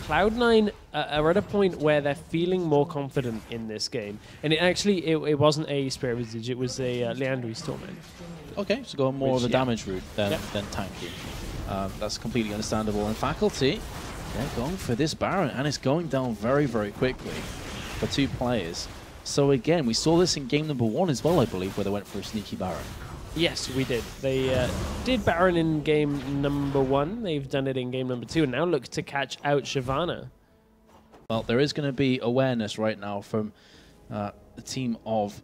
Cloud9 are at a point where they're feeling more confident in this game. And it wasn't a Spirit Visage, it was a Leandry's Torment.
Okay, so go more of the damage route than tanky. That's completely understandable. And Faculty, they're going for this Baron, and it's going down very, very quickly for 2 players. So again, we saw this in game number 1 as well, I believe, where they went for a sneaky Baron.
Yes, we did. They did Baron in game number 1. They've done it in game number 2, and now look to catch out Shyvana.
Well, there is going to be awareness right now from the team of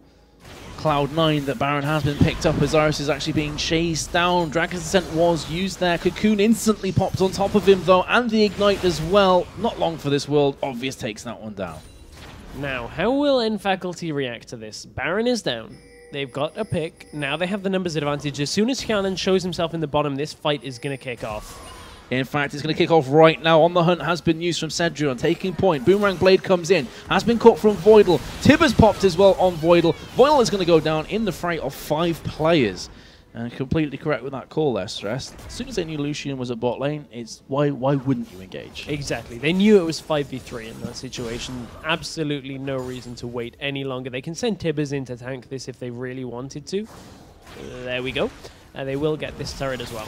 Cloud9 that Baron has been picked up as Zyrus is actually being chased down. Dragon's Descent was used there. Cocoon instantly popped on top of him though, and the Ignite as well. Not long for this world. Obvious takes that one down.
Now, how will N Faculty react to this? Baron is down. They've got a pick. Now they have the numbers advantage. As soon as Shannon shows himself in the bottom, this fight is going to kick off.
In fact, it's going to kick off right now. On the Hunt has been used from Cedrion, taking point. Boomerang Blade comes in, has been caught from Voidal. Tibber's popped as well on Voidal. Voidal is going to go down in the fray of 5 players. And completely correct with that call there, Stress. As soon as they knew Lucian was at bot lane, it's why wouldn't you engage?
Exactly. They knew it was 5v3 in that situation. Absolutely no reason to wait any longer. They can send Tibbers in to tank this if they really wanted to. There we go. They will get this turret as well.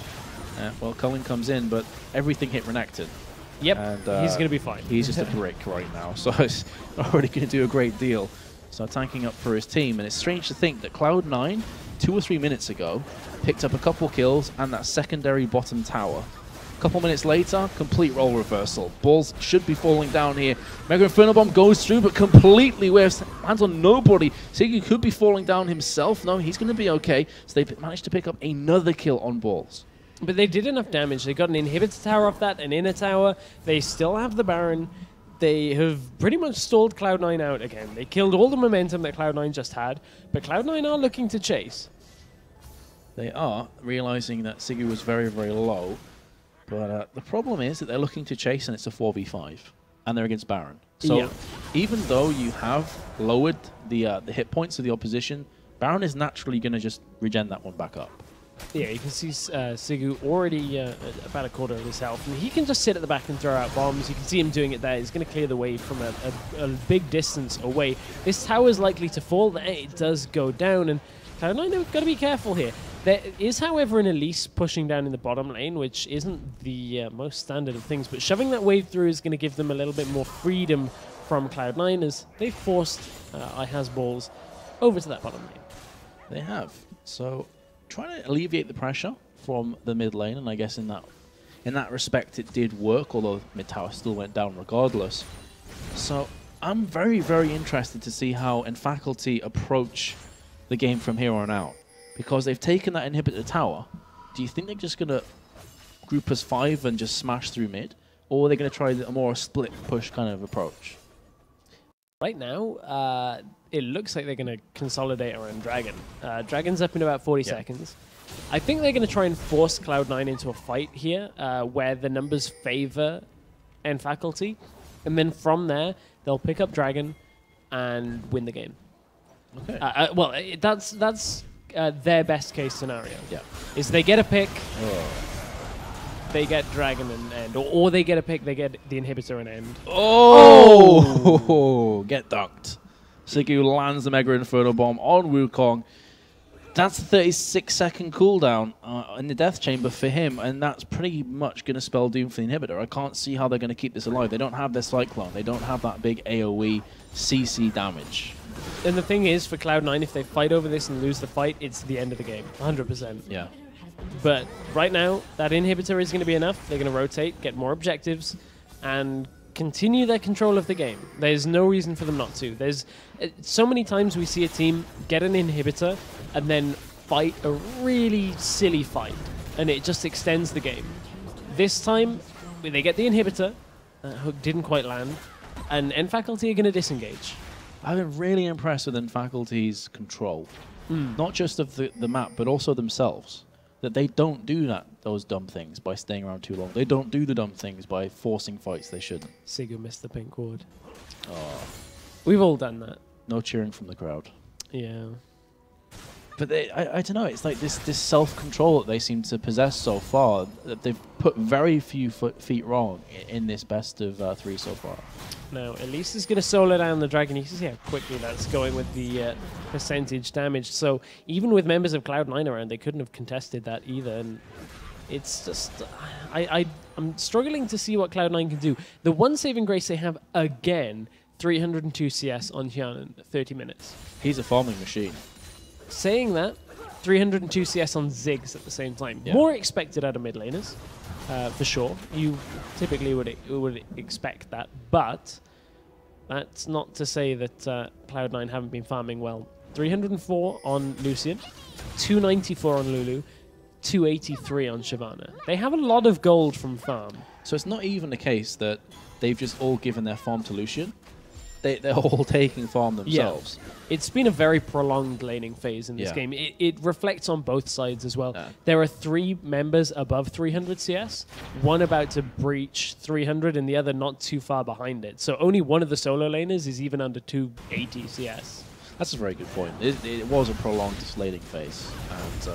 Well, Cullen comes in, but everything hit Renekton.
Yep,
and,
he's going to be fine.
He's just a brick right now, so it's already going to do a great deal. So tanking up for his team, and it's strange to think that Cloud9, 2 or 3 minutes ago, picked up a couple kills and that secondary bottom tower. A couple minutes later, complete role reversal. Balls should be falling down here. Mega Inferno Bomb goes through, but completely whiffs. Hands on nobody. Siggy could be falling down himself. No, he's going to be okay. So they managed to pick up another kill on Balls.
But they did enough damage. They got an inhibitor tower off that, an inner tower. They still have the Baron. They have pretty much stalled Cloud9 out again. They killed all the momentum that Cloud9 just had, but Cloud9 are looking to chase.
They are, realizing that Siggy was very, very low. But the problem is that they're looking to chase, and it's a 4v5. And they're against Baron. So even though you have lowered the hit points of the opposition, Baron is naturally going to just regen that one back up.
Yeah, you can see Sigu already about a quarter of his health, and he can just sit at the back and throw out bombs. You can see him doing it there. He's going to clear the way from a big distance away. This tower is likely to fall. It does go down, and Cloud9 have got to be careful here. There is, however, an Elise pushing down in the bottom lane, which isn't the most standard of things, but shoving that wave through is going to give them a little bit more freedom from Cloud9 as they forced IHAS balls over to that bottom lane.
They have. So trying to alleviate the pressure from the mid lane, and I guess in that respect it did work, although mid tower still went down regardless. So I'm very, very interested to see how Faculty approach the game from here on out, because they've taken that inhibitor tower. Do you think they're just going to group as 5 and just smash through mid, or are they going to try a more split push kind of approach?
Right now, it looks like they're going to consolidate around Dragon. Dragon's up in about 40 seconds. I think they're going to try and force Cloud9 into a fight here, where the numbers favor Faculty, and then from there, they'll pick up Dragon and win the game. Okay. Well, that's their best case scenario. Yeah. Is they get a pick, they get Dragon and end, or they get a pick, they get the inhibitor and end.
Oh! Get ducked. Sigu lands the Mega Inferno Bomb on Wukong. That's a 36-second cooldown in the Death Chamber for him, and that's pretty much going to spell doom for the inhibitor. I can't see how they're going to keep this alive. They don't have their Cyclone. They don't have that big AoE CC damage.
And the thing is, for Cloud9, if they fight over this and lose the fight, it's the end of the game, 100%.
Yeah.
But right now, that inhibitor is going to be enough. They're going to rotate, get more objectives, and continue their control of the game. There's no reason for them not to. There's so many times we see a team get an inhibitor and then fight a really silly fight, and it just extends the game. This time, they get the inhibitor, Hook didn't quite land, and End Faculty are going to disengage.
I've been really impressed with End Faculty's control, not just of the map, but also themselves. That they don't do those dumb things by staying around too long. They don't do the dumb things by forcing fights they shouldn't.
Sigu missed the pink ward.
Oh.
We've all done that.
No cheering from the crowd.
Yeah.
But I don't know, it's like this self-control that they seem to possess so far, that they've put very few feet wrong in this best of 3 so far.
Now, Elise is going to solo down the Dragon. You can see how quickly that's going with the percentage damage. So even with members of Cloud9 around, they couldn't have contested that either. And it's just... I'm struggling to see what Cloud9 can do. The one saving grace they have, again, 302 CS on Hyanan, 30 minutes.
He's a farming machine.
Saying that, 302 CS on Ziggs at the same time.
Yeah.
More expected out of mid laners, for sure. You typically would expect that, but that's not to say that Cloud9 haven't been farming well. 304 on Lucian, 294 on Lulu, 283 on Shyvana. They have a lot of gold from farm.
So it's not even the case that they've just all given their farm to Lucian. They're all taking farm themselves.
Yeah. It's been a very prolonged laning phase in this game. It reflects on both sides as well.
Yeah.
There are 3 members above 300 CS, one about to breach 300 and the other not too far behind it. So only one of the solo laners is even under 280 CS.
That's a very good point. It was a prolonged laning phase, and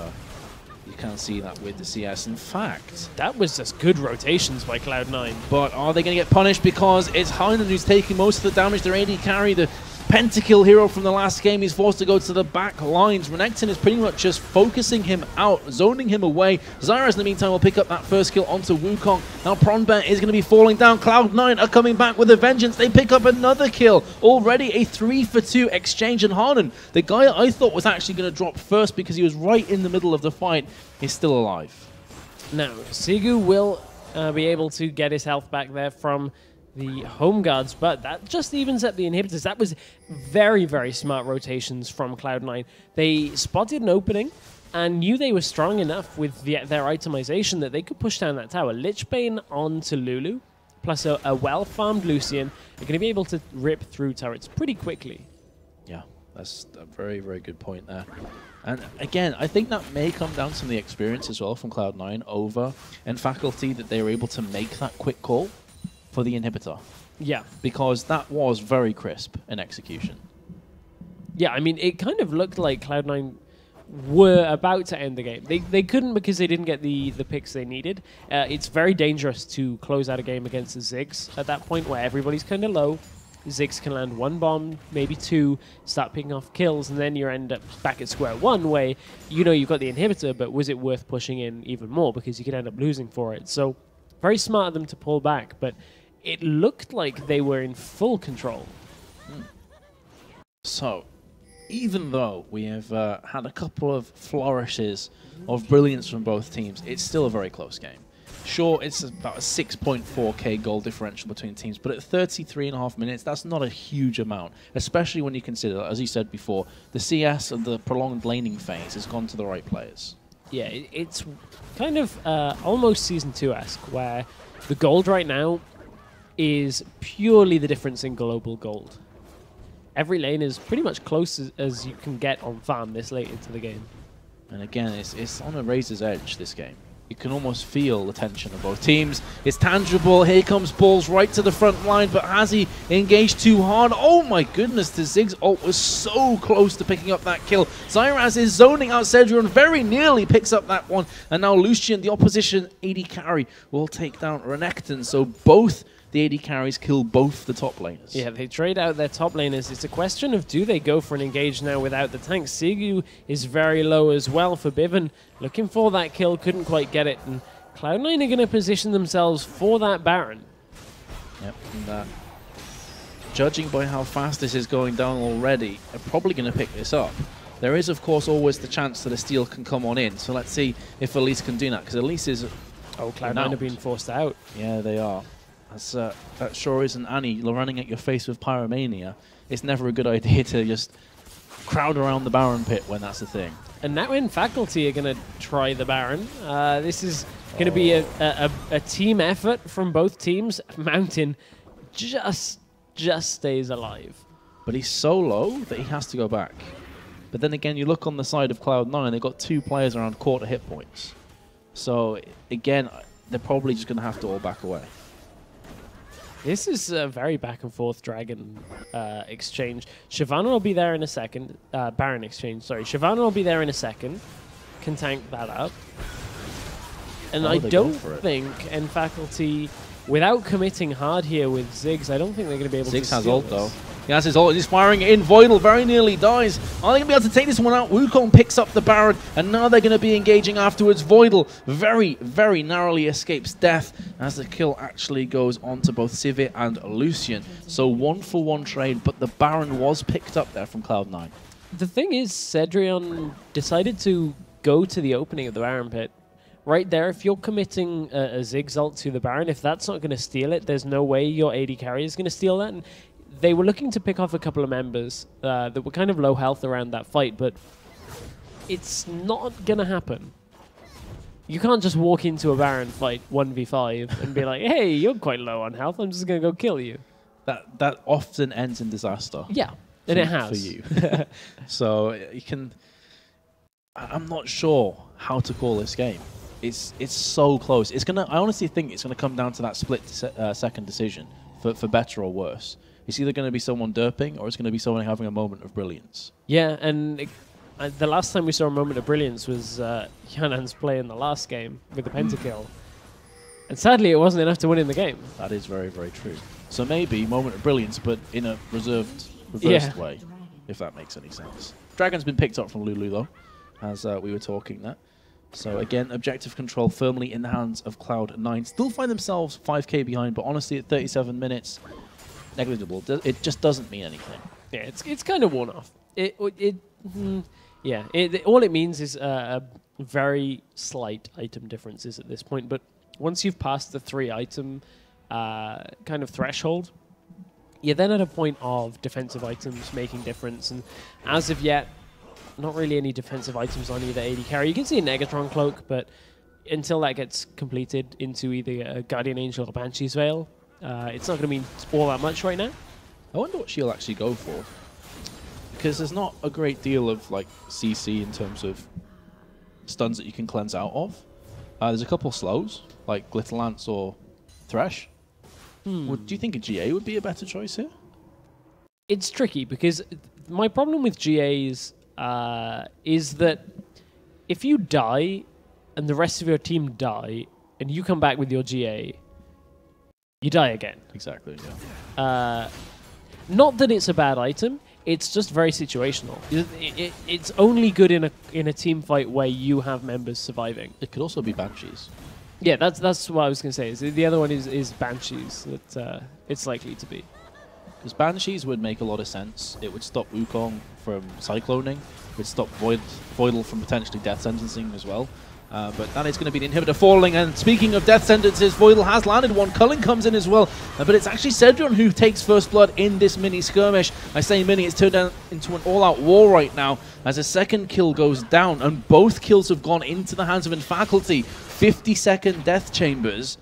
you can't see that with the CS. In fact,
that was just good rotations by Cloud9.
But are they going to get punished because it's Haaland who's taking most of the damage? Their AD carry, the pentakill hero from the last game, he's forced to go to the back lines. Renekton is pretty much just focusing him out, zoning him away. Zyras in the meantime will pick up that first kill onto Wukong. Now Pronbear is going to be falling down. Cloud9 are coming back with a vengeance. They pick up another kill. Already a 3-for-2 exchange, and Haaland, the guy I thought was actually going to drop first because he was right in the middle of the fight, is still alive.
Now, Sigu will be able to get his health back there from the home guards, but that just evens up the inhibitors. That was very, very smart rotations from Cloud9. They spotted an opening and knew they were strong enough with their itemization that they could push down that tower. Lichbane onto Lulu, plus a well-farmed Lucian. They're going to be able to rip through turrets pretty quickly.
Yeah, that's a very, very good point there. And again, I think that may come down to the experience as well from Cloud9 over and Faculty, that they were able to make that quick call for the inhibitor.
Yeah.
Because that was very crisp in execution.
Yeah, I mean, it kind of looked like Cloud9 were about to end the game. They couldn't because they didn't get the picks they needed. It's very dangerous to close out a game against the Ziggs at that point where everybody's kind of low. Ziggs can land 1 bomb, maybe 2, start picking off kills, and then you end up back at square one where you know you've got the inhibitor, but was it worth pushing in even more because you could end up losing for it. So very smart of them to pull back, but it looked like they were in full control.
So, even though we have had a couple of flourishes of brilliance from both teams, it's still a very close game. Sure, it's about a 6.4k goal differential between teams, but at 33.5 minutes, that's not a huge amount, especially when you consider, as you said before, the CS and the prolonged laning phase has gone to the right players. Yeah,
it's kind of almost Season 2-esque, where the gold right now is purely the difference in global gold. Every lane is pretty much close as you can get on farm this late into the game.
And again, it's on a razor's edge, this game. You can almost feel the tension of both teams. It's tangible. Here comes Balls right to the front line, but has he engaged too hard? Oh my goodness, the Ziggs ult was so close to picking up that kill. Zyras is zoning out Cedric and very nearly picks up that one. And now Lucian, the opposition AD carry, will take down Renekton. So both the AD carries kill both the top laners.
Yeah, they trade out their top laners. It's a question of do they go for an engage now without the tank. Sigu is very low as well for Bivin. Looking for that kill, couldn't quite get it. And Cloud9 are going to position themselves for that Baron.
Yep, and judging by how fast this is going down already, they're probably going to pick this up. There is, of course, always the chance that a steal can come on in. So let's see if Elise can do that, because Elise is...
Oh, Cloud9 are being forced out.
Yeah, they are. That sure isn't Annie running at your face with Pyromania. It's never a good idea to just crowd around the Baron pit when that's the thing.
And now in Faculty are going to try the Baron. This is going to be a team effort from both teams. Mountain just stays alive.
But he's so low that he has to go back. But then again, you look on the side of Cloud9, they've got 2 players around quarter hit points. So again, they're probably just going to have to all back away.
This is a very back and forth Dragon exchange. Shyvana will be there in a second. Baron exchange, sorry. Shyvana will be there in a second. Can tank that up. And I don't think in Faculty, without committing hard here with Ziggs, I don't think they're going to be able to steal
Ziggs has ult
this.
though. He has his ult, he's firing it in. Voidal very nearly dies. Are they going to be able to take this one out? Wukong picks up the Baron, and now they're going to be engaging afterwards. Voidal very, very narrowly escapes death as the kill actually goes on to both Sivir and Lucian. So 1-for-1 trade, but the Baron was picked up there from Cloud9.
The thing is, Cedrion decided to go to the opening of the Baron pit. Right there, if you're committing a Ziggs ult to the Baron, if that's not going to steal it, there's no way your AD carry is going to steal that. And they were looking to pick off a couple of members that were kind of low health around that fight, but it's not going to happen. You can't just walk into a Baron fight 1v5 and be like, hey, you're quite low on health, I'm just going to go kill you.
That often ends in disaster.
Yeah, and it has.
For you. So you can... I'm not sure how to call this game. It's so close. It's gonna. I honestly think it's gonna come down to that split second decision for better or worse. It's either going to be someone derping or it's going to be someone having a moment of brilliance.
Yeah, and the last time we saw a moment of brilliance was Yanan's play in the last game with the pentakill. And sadly, it wasn't enough to win in the game.
That is very, very true. So maybe moment of brilliance, but in a reversed way, if that makes any sense. Dragon's been picked up from Lulu, though, as we were talking there. So again, objective control firmly in the hands of Cloud9. Still find themselves 5k behind, but honestly, at 37 minutes, negligible. It just doesn't mean anything.
Yeah, it's kind of worn off. All it means is a very slight item differences at this point. But once you've passed the 3-item kind of threshold, you're then at a point of defensive items making difference. And as of yet, not really any defensive items on either AD carry. You can see a Negatron Cloak, but until that gets completed into either a Guardian Angel or Banshee's Veil, it's not going to mean all that much right now.
I wonder what she'll actually go for. Because there's not a great deal of like CC in terms of stuns that you can cleanse out of. There's a couple slows, like Glitter Lance or Thresh. Do you think a GA would be a better choice here?
It's tricky because my problem with GAs is that if you die and the rest of your team die and you come back with your GA, you die again.
Exactly, yeah.
Not that it's a bad item, it's just very situational. It's only good in a team fight where you have members surviving.
It could also be Banshees.
Yeah, that's what I was going to say. The other one is Banshees that it's likely to be.
Because Banshees would make a lot of sense. It would stop Wukong from cycloning. It would stop Voidal from potentially death sentencing as well. But that is going to be the inhibitor falling. And speaking of death sentences, Voidal has landed one. Cullen comes in as well. But it's actually Cedrion who takes first blood in this mini skirmish. I say mini, it's turned into an all-out war right now as a second kill goes down. And both kills have gone into the hands of Faculty. 50-second death chambers.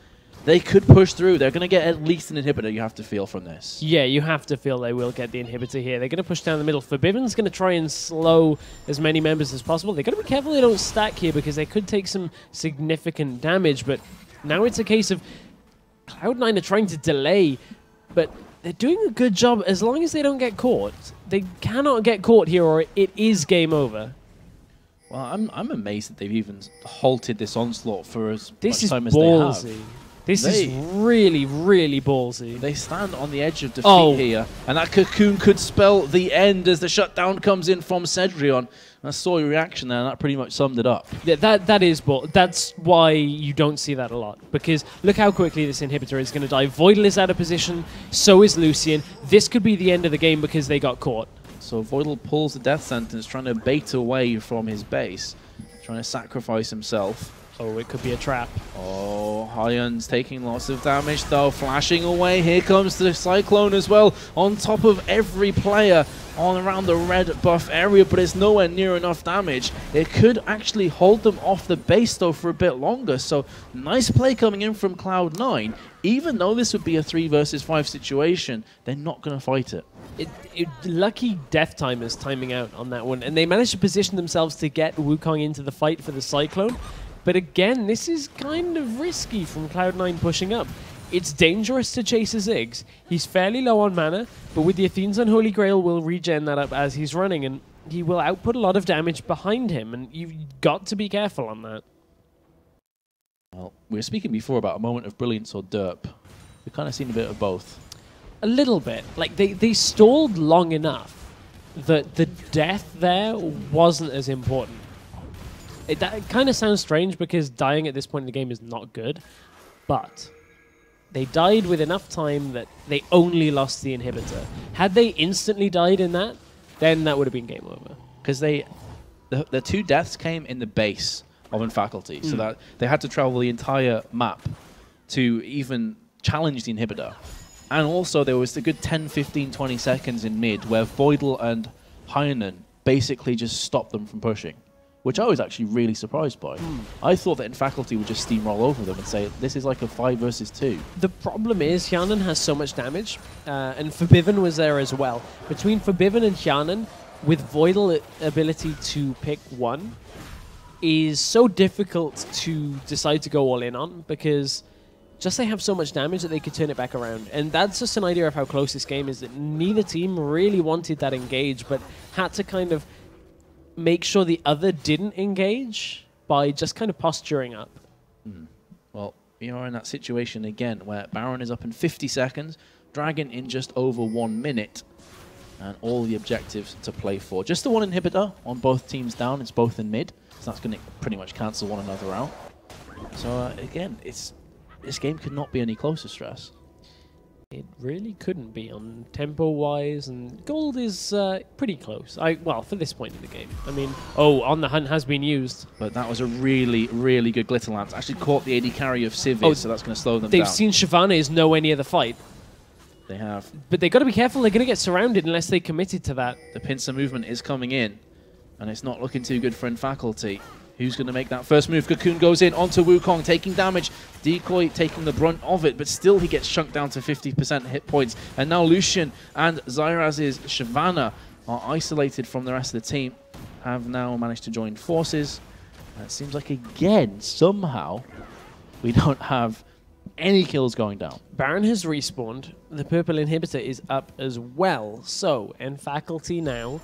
They could push through. They're going to get at least an inhibitor, you have to feel from this.
Yeah, you have to feel they will get the inhibitor here. They're going to push down the middle. Forbidden's going to try and slow as many members as possible. They've got to be careful they don't stack here because they could take some significant damage. But now it's a case of Cloud9 are trying to delay, but they're doing a good job as long as they don't get caught. They cannot get caught here or it is game over. Well,
I'm amazed that they've even halted this onslaught for as much time as
ballsy.
they have.
This is really, really ballsy.
They stand on the edge of defeat here, and that cocoon could spell the end as the shutdown comes in from Cedrion. I saw your reaction there, and that pretty much summed it up.
Yeah, that's why you don't see that a lot. Because look how quickly this inhibitor is going to die. Voidal is out of position, so is Lucian. This could be the end of the game because they got caught.
So Voidal pulls the death sentence, trying to bait away from his base, trying to sacrifice himself.
Oh, it could be a trap.
Oh, Hyun's taking lots of damage though, flashing away. Here comes the Cyclone as well, on top of every player on around the red buff area, but it's nowhere near enough damage. It could actually hold them off the base though for a bit longer, so nice play coming in from Cloud9. Even though this would be a 3 versus 5 situation, they're not going to fight it.
Lucky Death Timers timing out on that one, and they managed to position themselves to get Wukong into the fight for the Cyclone. But again, this is kind of risky from Cloud9 pushing up. It's dangerous to chase a Ziggs. He's fairly low on mana, but with the Athene's Unholy Grail, will regen that up as he's running, and he will output a lot of damage behind him, and you've got to be careful on that.
Well, we were speaking before about a moment of brilliance or derp. We've kind of seen a bit of both.
A little bit. Like, they stalled long enough that the death there wasn't as important. That kind of sounds strange because dying at this point in the game is not good, but they died with enough time that they only lost the inhibitor. Had they instantly died in that, then that would have been game over.
Because the 2 deaths came in the base of Faculty, so that they had to travel the entire map to even challenge the inhibitor. And also there was a good 10, 15, 20 seconds in mid where Voidal and Hyunen basically just stopped them from pushing, which I was actually really surprised by. I thought that Faculty would just steamroll over them and say, this is like a 5 versus 2.
The problem is Hyanan has so much damage, and Forbidden was there as well. Between Forbidden and Hyanan, with Voidal ability to pick one, is so difficult to decide to go all in on, because just they have so much damage that they could turn it back around. And that's just an idea of how close this game is, that neither team really wanted that engage, but had to kind of make sure the other didn't engage by just kind of posturing up.
Well, we are in that situation again where Baron is up in 50 seconds, Dragon in just over 1 minute, and all the objectives to play for. Just the one inhibitor on both teams down. It's both in mid, so that's going to pretty much cancel one another out. So again, this game could not be any closer, Stress.
It really couldn't be on tempo-wise, and gold is pretty close. Well, for this point in the game. I mean, On the Hunt has been used.
But that was a really, really good Glitter Lance. Actually caught the AD carry of Civiz, so that's going to slow them down.
They've seen Shyvana is nowhere near the fight.
They have.
But they've got to be careful. They're going to get surrounded unless they committed to that.
The pincer movement is coming in, and it's not looking too good for Faculty. Who's going to make that first move? Cocoon goes in onto Wukong, taking damage. Decoy taking the brunt of it, but still he gets chunked down to 50% hit points. And now Lucian and Zyraz's Shyvana are isolated from the rest of the team, have now managed to join forces. And it seems like, again, somehow, we don't have any kills going down.
Baron has respawned. The purple inhibitor is up as well. So, Faculty now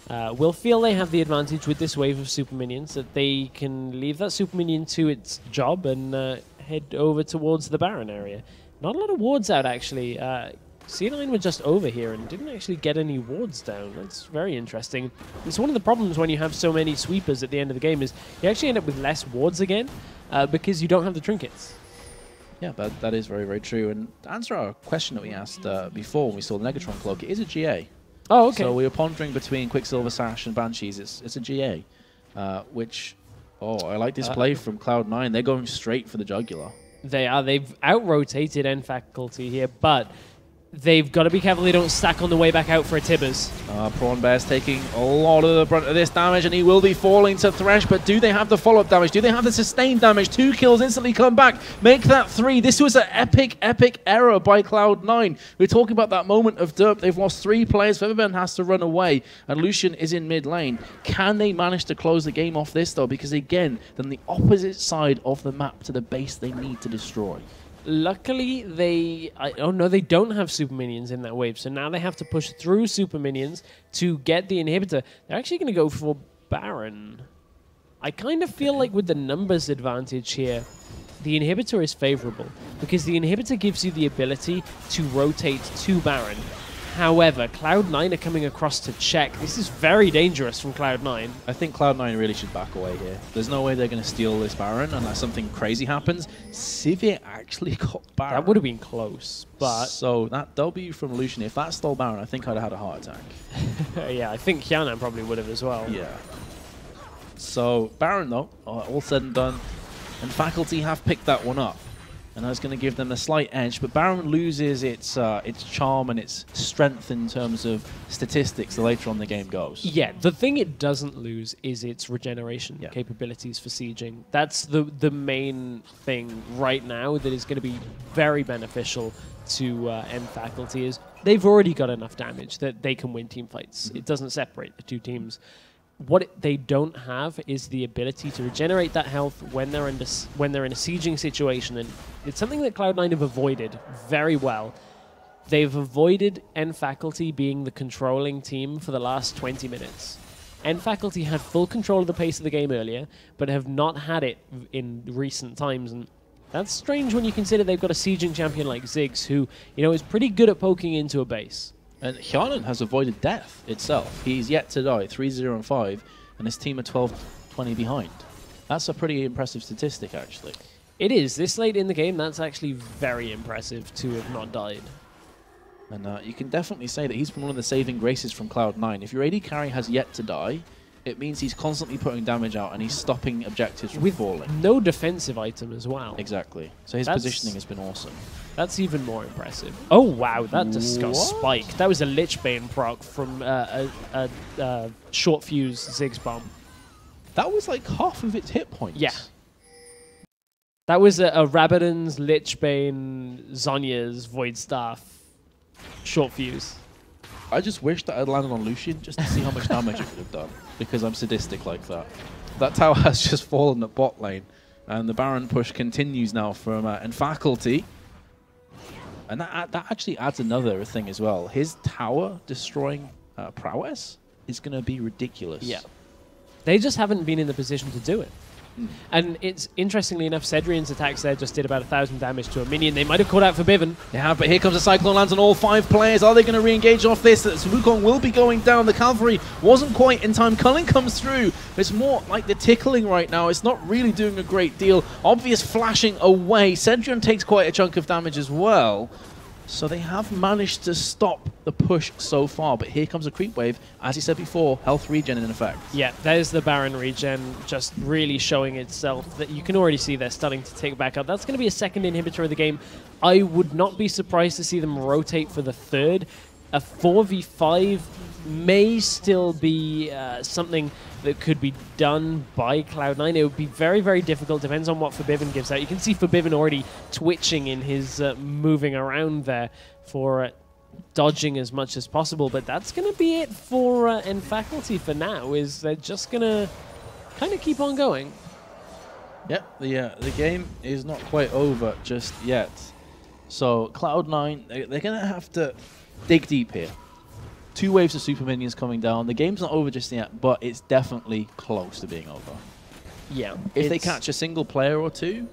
will feel they have the advantage with this wave of super minions, that they can leave that super minion to its job and head over towards the Baron area. Not a lot of wards out, actually. C9 were just over here and didn't actually get any wards down. That's very interesting. It's one of the problems when you have so many sweepers at the end of the game, is you actually end up with less wards again because you don't have the trinkets.
Yeah, that is very, very true. And to answer our question that we asked before when we saw the Negatron Cloak, it is a GA.
Oh, okay.
So we were pondering between Quicksilver Sash and Banshees. It's a GA, which, I like this play from Cloud9. They're going straight for the jugular.
They are. They've out-rotated Faculty here, but they've got to be careful they don't stack on the way back out for a Tibbers.
Prawn Bear's taking a lot of the brunt of this damage, and he will be falling to Thresh, but do they have the follow-up damage? Do they have the sustained damage? 2 kills instantly come back, make that 3. This was an epic, epic error by Cloud9. We're talking about that moment of derp. They've lost 3 players. Featherburn has to run away, and Lucian is in mid lane. Can they manage to close the game off this, though? Because, again, then the opposite side of the map to the base they need to destroy.
Luckily, they don't have super minions in that wave, so now they have to push through super minions to get the inhibitor. They're actually going to go for Baron. I kind of feel like with the numbers advantage here, the inhibitor is favorable because the inhibitor gives you the ability to rotate to Baron. However, Cloud9 are coming across to check. This is very dangerous from Cloud9.
I think Cloud9 really should back away here. There's no way they're going to steal this Baron unless something crazy happens. Sivir actually got Baron.
That would have been close, but...
So that W from Lucian, if that stole Baron, I think I'd have had a heart attack.
Yeah, I think Hyanan probably would have as well.
Yeah. So Baron, though, all said and done, and Faculty have picked that one up. And that's going to give them a slight edge, but Baron loses its charm and its strength in terms of statistics the later on the game goes.
Yeah, the thing it doesn't lose is its regeneration capabilities for sieging. That's the main thing right now that is going to be very beneficial to M Faculty is they've already got enough damage that they can win team fights. It doesn't separate the two teams. What they don't have is the ability to regenerate that health when they're in a sieging situation, and it's something that Cloud9 have avoided very well. They've avoided N Faculty being the controlling team for the last 20 minutes. N Faculty had full control of the pace of the game earlier, but have not had it in recent times, and that's strange when you consider they've got a sieging champion like Ziggs, who is pretty good at poking into a base.
And Hyanan has avoided death itself. He's yet to die, 3-0-5, and his team are 12-20 behind. That's a pretty impressive statistic, actually.
It is. This late in the game, that's actually very impressive to have not died.
And you can definitely say that he's been one of the saving graces from Cloud9. If your AD carry has yet to die, it means he's constantly putting damage out and he's stopping objectives from falling.
No defensive item as well.
Exactly. So his positioning has been awesome.
That's even more impressive. Oh, wow. That just got spiked. That was a Lichbane proc from a short fuse Ziggs bomb.
That was like half of its hit points.
Yeah. That was a Rabadon's, Lichbane, Zhonya's Void Staff short fuse.
I just wish that I'd landed on Lucian just to see how much damage it would have done, because I'm sadistic like that. That tower has just fallen at bot lane, and the Baron push continues now from and Faculty. And that actually adds another thing as well. His tower destroying prowess is going to be ridiculous.
Yeah. They just haven't been in the position to do it. And it's interestingly enough, Cedrion's attacks there just did about 1,000 damage to a minion. They might have caught out for Bivin.
Yeah, but here comes a Cyclone lands on all 5 players. Are they going to re-engage off this? Wukong will be going down. The cavalry wasn't quite in time. Culling comes through. It's more like the tickling right now. It's not really doing a great deal. Obvious flashing away. Cedrion takes quite a chunk of damage as well. So they have managed to stop the push so far, but here comes a creep wave. As he said before, health regen in effect.
Yeah, there's the Baron regen just really showing itself. That you can already see they're starting to take back up. That's going to be a second inhibitor of the game. I would not be surprised to see them rotate for the third. A 4v5 may still be something that could be done by Cloud9. It would be very, very difficult. Depends on what Forbidden gives out. You can see Forbidden already twitching in his moving around there for dodging as much as possible. But that's going to be it for N Faculty for now. Is they're just going to kind of keep on going.
Yep, the game is not quite over just yet. So Cloud9, they're going to have to dig deep here. 2 waves of super minions coming down. The game's not over just yet, but it's definitely close to being over.
Yeah.
If they catch a single player or 2,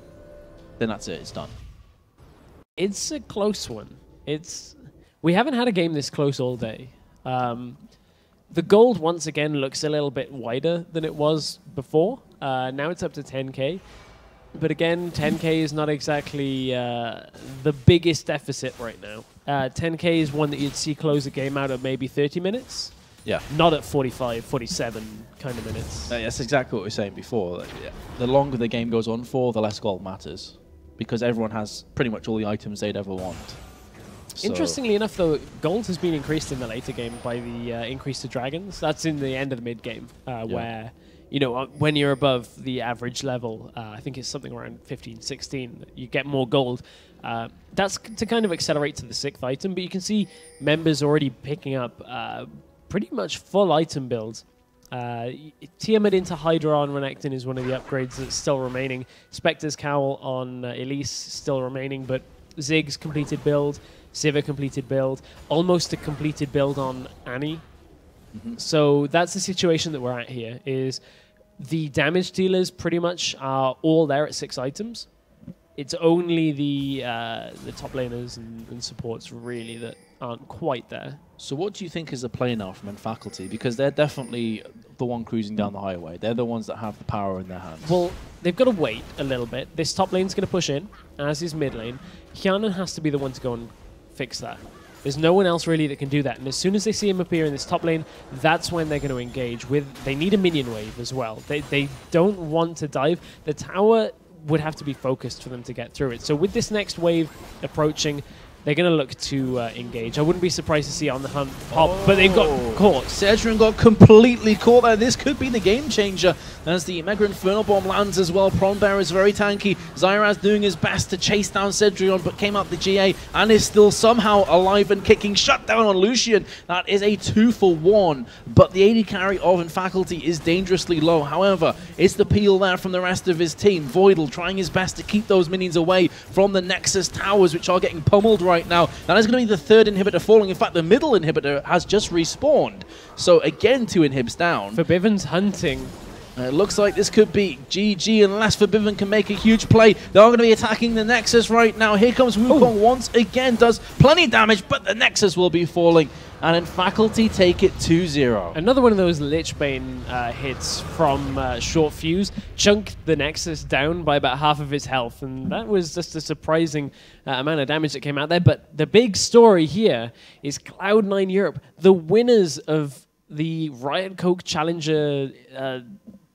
then that's it. It's done.
It's a close one. We haven't had a game this close all day. The gold, once again, looks a little bit wider than it was before. Now it's up to 10k. But again, 10k is not exactly the biggest deficit right now. 10k is one that you'd see close a game out at maybe 30 minutes.
Yeah.
Not at 45, 47 kind of minutes.
That's exactly what we were saying before. Like, the longer the game goes on for, the less gold matters. Because everyone has pretty much all the items they'd ever want. So
interestingly enough, though, gold has been increased in the later game by the increase to dragons. That's in the end of the mid game, where when you're above the average level, I think it's something around 15, 16, you get more gold. That's to kind of accelerate to the 6th item, but you can see members already picking up pretty much full item builds. Tiamat into Hydra on Renekton is one of the upgrades that's still remaining. Spectre's Cowl on Elise still remaining, but Ziggs completed build, Sivir completed build, almost a completed build on Annie. So that's the situation that we're at here, is The damage dealers pretty much are all there at 6 items. It's only the top laners and supports really that aren't quite there.
So what do you think is the play now from Faculty? Because they're definitely the one cruising down the highway. They're the ones that have the power in their hands.
Well, they've got to wait a little bit. This top lane's going to push in, as is mid lane. Hyanan has to be the one to go and fix that. There's no one else really that can do that. And as soon as they see him appear in this top lane, that's when they're going to engage with. They need a minion wave as well. They don't want to dive. The tower would have to be focused for them to get through it. So with this next wave approaching, they're going to look to engage. I wouldn't be surprised to see on the hunt pop, but they've got caught.
Cedrion got completely caught there. This could be the game changer as the Mega Inferno Bomb lands as well. Pronbear is very tanky. Zyraz doing his best to chase down Cedrion, but came out the GA and is still somehow alive and kicking. Shut down on Lucian. That is a 2-for-1, but the AD carry of Faculty is dangerously low. However, it's the peel there from the rest of his team. Voidal trying his best to keep those minions away from the Nexus towers, which are getting pummeled right now. That is going to be the third inhibitor falling. In fact, the middle inhibitor has just respawned. So again, 2 inhibs down.
Forbiven's hunting.
It looks like this could be GG unless Forbiven can make a huge play. They're going to be attacking the Nexus right now. Here comes Wukong once again, does plenty of damage, but the Nexus will be falling. And then Faculty take it 2-0.
Another one of those Lichbane hits from short fuse chunked the Nexus down by about half of its health, and that was just a surprising amount of damage that came out there. But the big story here is Cloud9 Europe, the winners of the Riot Coke Challenger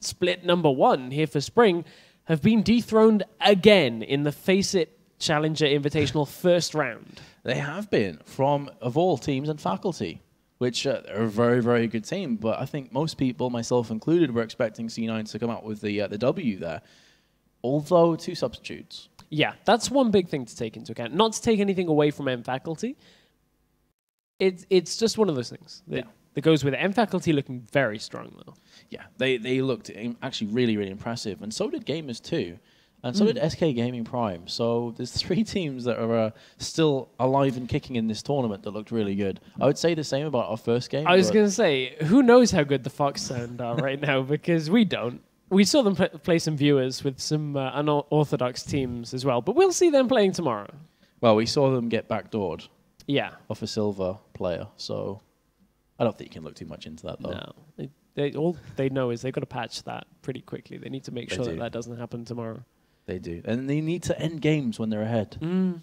split #1 here for spring, have been dethroned again in the FACEIT Challenger Invitational first round.
They have been, from, of all teams, and Faculty, which are a very, very good team. But I think most people, myself included, were expecting C9 to come out with the W there. Although 2 substitutes.
Yeah, that's one big thing to take into account. Not to take anything away from Faculty. It's just one of those things that goes with it. Faculty looking very strong, though. Yeah,
they looked actually really, really impressive. And so did Gamers too. And so did SK Gaming Prime. So there's 3 teams that are still alive and kicking in this tournament that looked really good. I would say the same about our first game.
I was going to say, who knows how good the Fox Sound are right now, because we don't. We saw them play some viewers with some unorthodox teams as well, but we'll see them playing tomorrow.
Well, we saw them get backdoored.
Yeah.
Off a silver player, so I don't think you can look too much into that, though.
No. All they know is they've got to patch that pretty quickly. They need to make sure that doesn't happen tomorrow.
They do. And they need to end games when they're ahead. And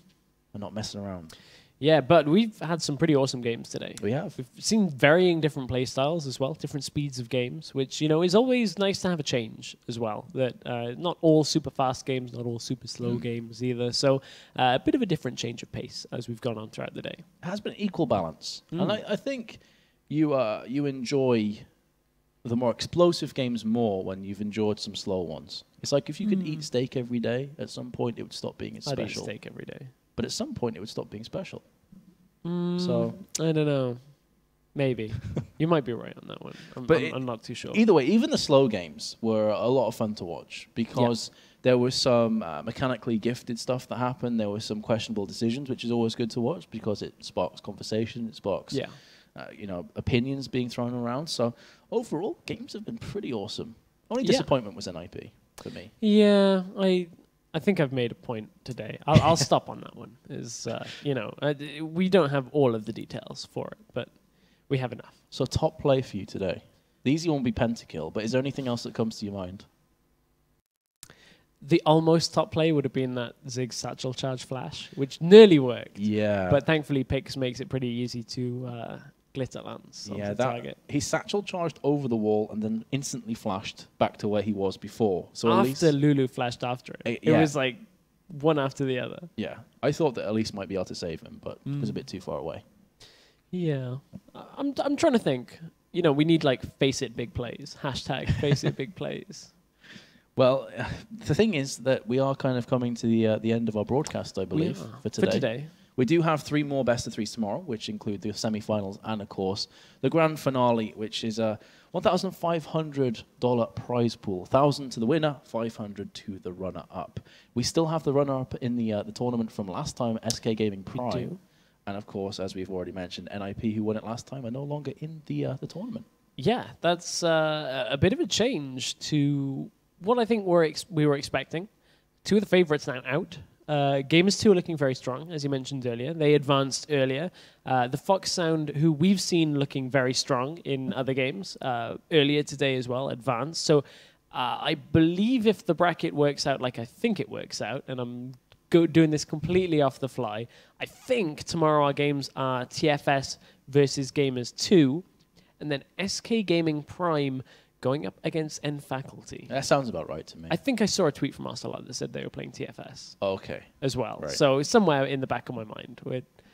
not messing around.
Yeah, but we've had some pretty awesome games today.
We have.
We've seen varying different play styles as well, different speeds of games, which, you know, is always nice to have a change as well. That not all super fast games, not all super slow games either. So a bit of a different change of pace as we've gone on throughout the day.
It has been equal balance. And I think you enjoy the more explosive games more when you've enjoyed some slow ones. It's like if you could eat steak every day, at some point it would stop being special.
I'd eat steak every day.
But at some point it would stop being special.
So I don't know. Maybe. You might be right on that one. I'm not too sure.
Either way, even the slow games were a lot of fun to watch because there was some mechanically gifted stuff that happened. There were some questionable decisions, which is always good to watch because it sparks conversation. It sparks opinions being thrown around. So overall, games have been pretty awesome. Only disappointment was NIP for me.
Yeah, I think I've made a point today. I'll stop on that one. We don't have all of the details for it, but we have enough.
So top play for you today. The easy one will be Pentakill, but is there anything else that comes to your mind?
The almost top play would have been that Ziggs Satchel Charge Flash, which nearly worked.
Yeah.
But thankfully, Pix makes it pretty easy to glitter lance onto the target.
He Satchel charged over the wall and then instantly flashed back to where he was before. So
after Lulu flashed after it. It was like one after the other.
Yeah. I thought that Elise might be able to save him, but it was a bit too far away.
Yeah. I'm trying to think. You know, we need like FACEIT big plays. Hashtag FACEIT big plays.
Well, the thing is that we are kind of coming to the end of our broadcast, I believe, for today. We do have 3 more best of 3s tomorrow, which include the semi-finals and, of course, the grand finale, which is a $1,500 prize pool. $1,000 to the winner, $500 to the runner-up. We still have the runner-up in the tournament from last time, SK Gaming Prime.
We do.
And, of course, as we've already mentioned, NIP, who won it last time, are no longer in the tournament.
Yeah, that's a bit of a change to what I think we were expecting. Two of the favorites now out. Gamers 2 are looking very strong, as you mentioned earlier. They advanced earlier. The Fox Sound, who we've seen looking very strong in other games, earlier today as well, advanced. So I believe if the bracket works out like I think it works out, and I'm doing this completely off the fly, I think tomorrow our games are TFS versus Gamers 2, and then SK Gaming Prime going up against N Faculty.
That sounds about right to me.
I think I saw a tweet from Arcelor that said they were playing TFS.
Oh, okay.
As well.
Right.
So it's somewhere in the back of my mind.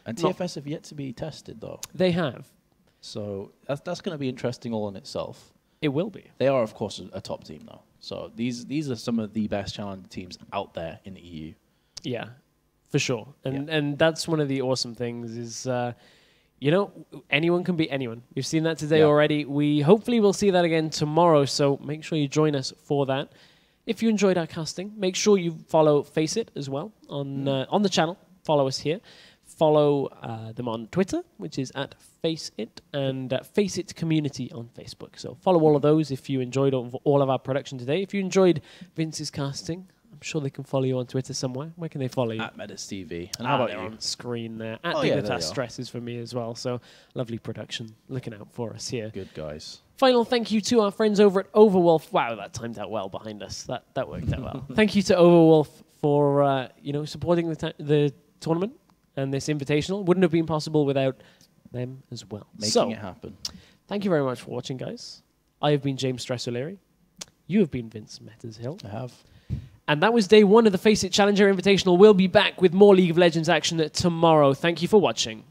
And TFS have yet to be tested, though.
They have.
So that's going to be interesting all in itself.
It will be.
They are, of course, a top team, though. So these are some of the best challenger teams out there in the EU.
Yeah, for sure. And that's one of the awesome things is... anyone can beat anyone. We've seen that today already. We hopefully will see that again tomorrow, so make sure you join us for that. If you enjoyed our casting, make sure you follow FACEIT as well on the channel. Follow us here. Follow them on Twitter, which is at FACEIT, and FACEIT Community on Facebook. So follow all of those if you enjoyed all of our production today. If you enjoyed Vince's casting, I'm sure they can follow you on Twitter somewhere. Where can they follow you?
At Metuz TV. And how about
they're
you?
on screen there. At
Dignitas
Stresses for me as well. So lovely production. Looking out for us here.
Good guys.
Final thank you to our friends over at Overwolf. Wow, that timed out well behind us. That worked out well. Thank you to Overwolf for supporting the tournament and this invitational. Wouldn't have been possible without them as well.
Making it happen.
Thank you very much for watching, guys. I have been James Stress O'Leary. You have been Vince Metuz Hill.
I have.
And that was day one of the FACEIT Challenger Invitational. We'll be back with more League of Legends action tomorrow. Thank you for watching.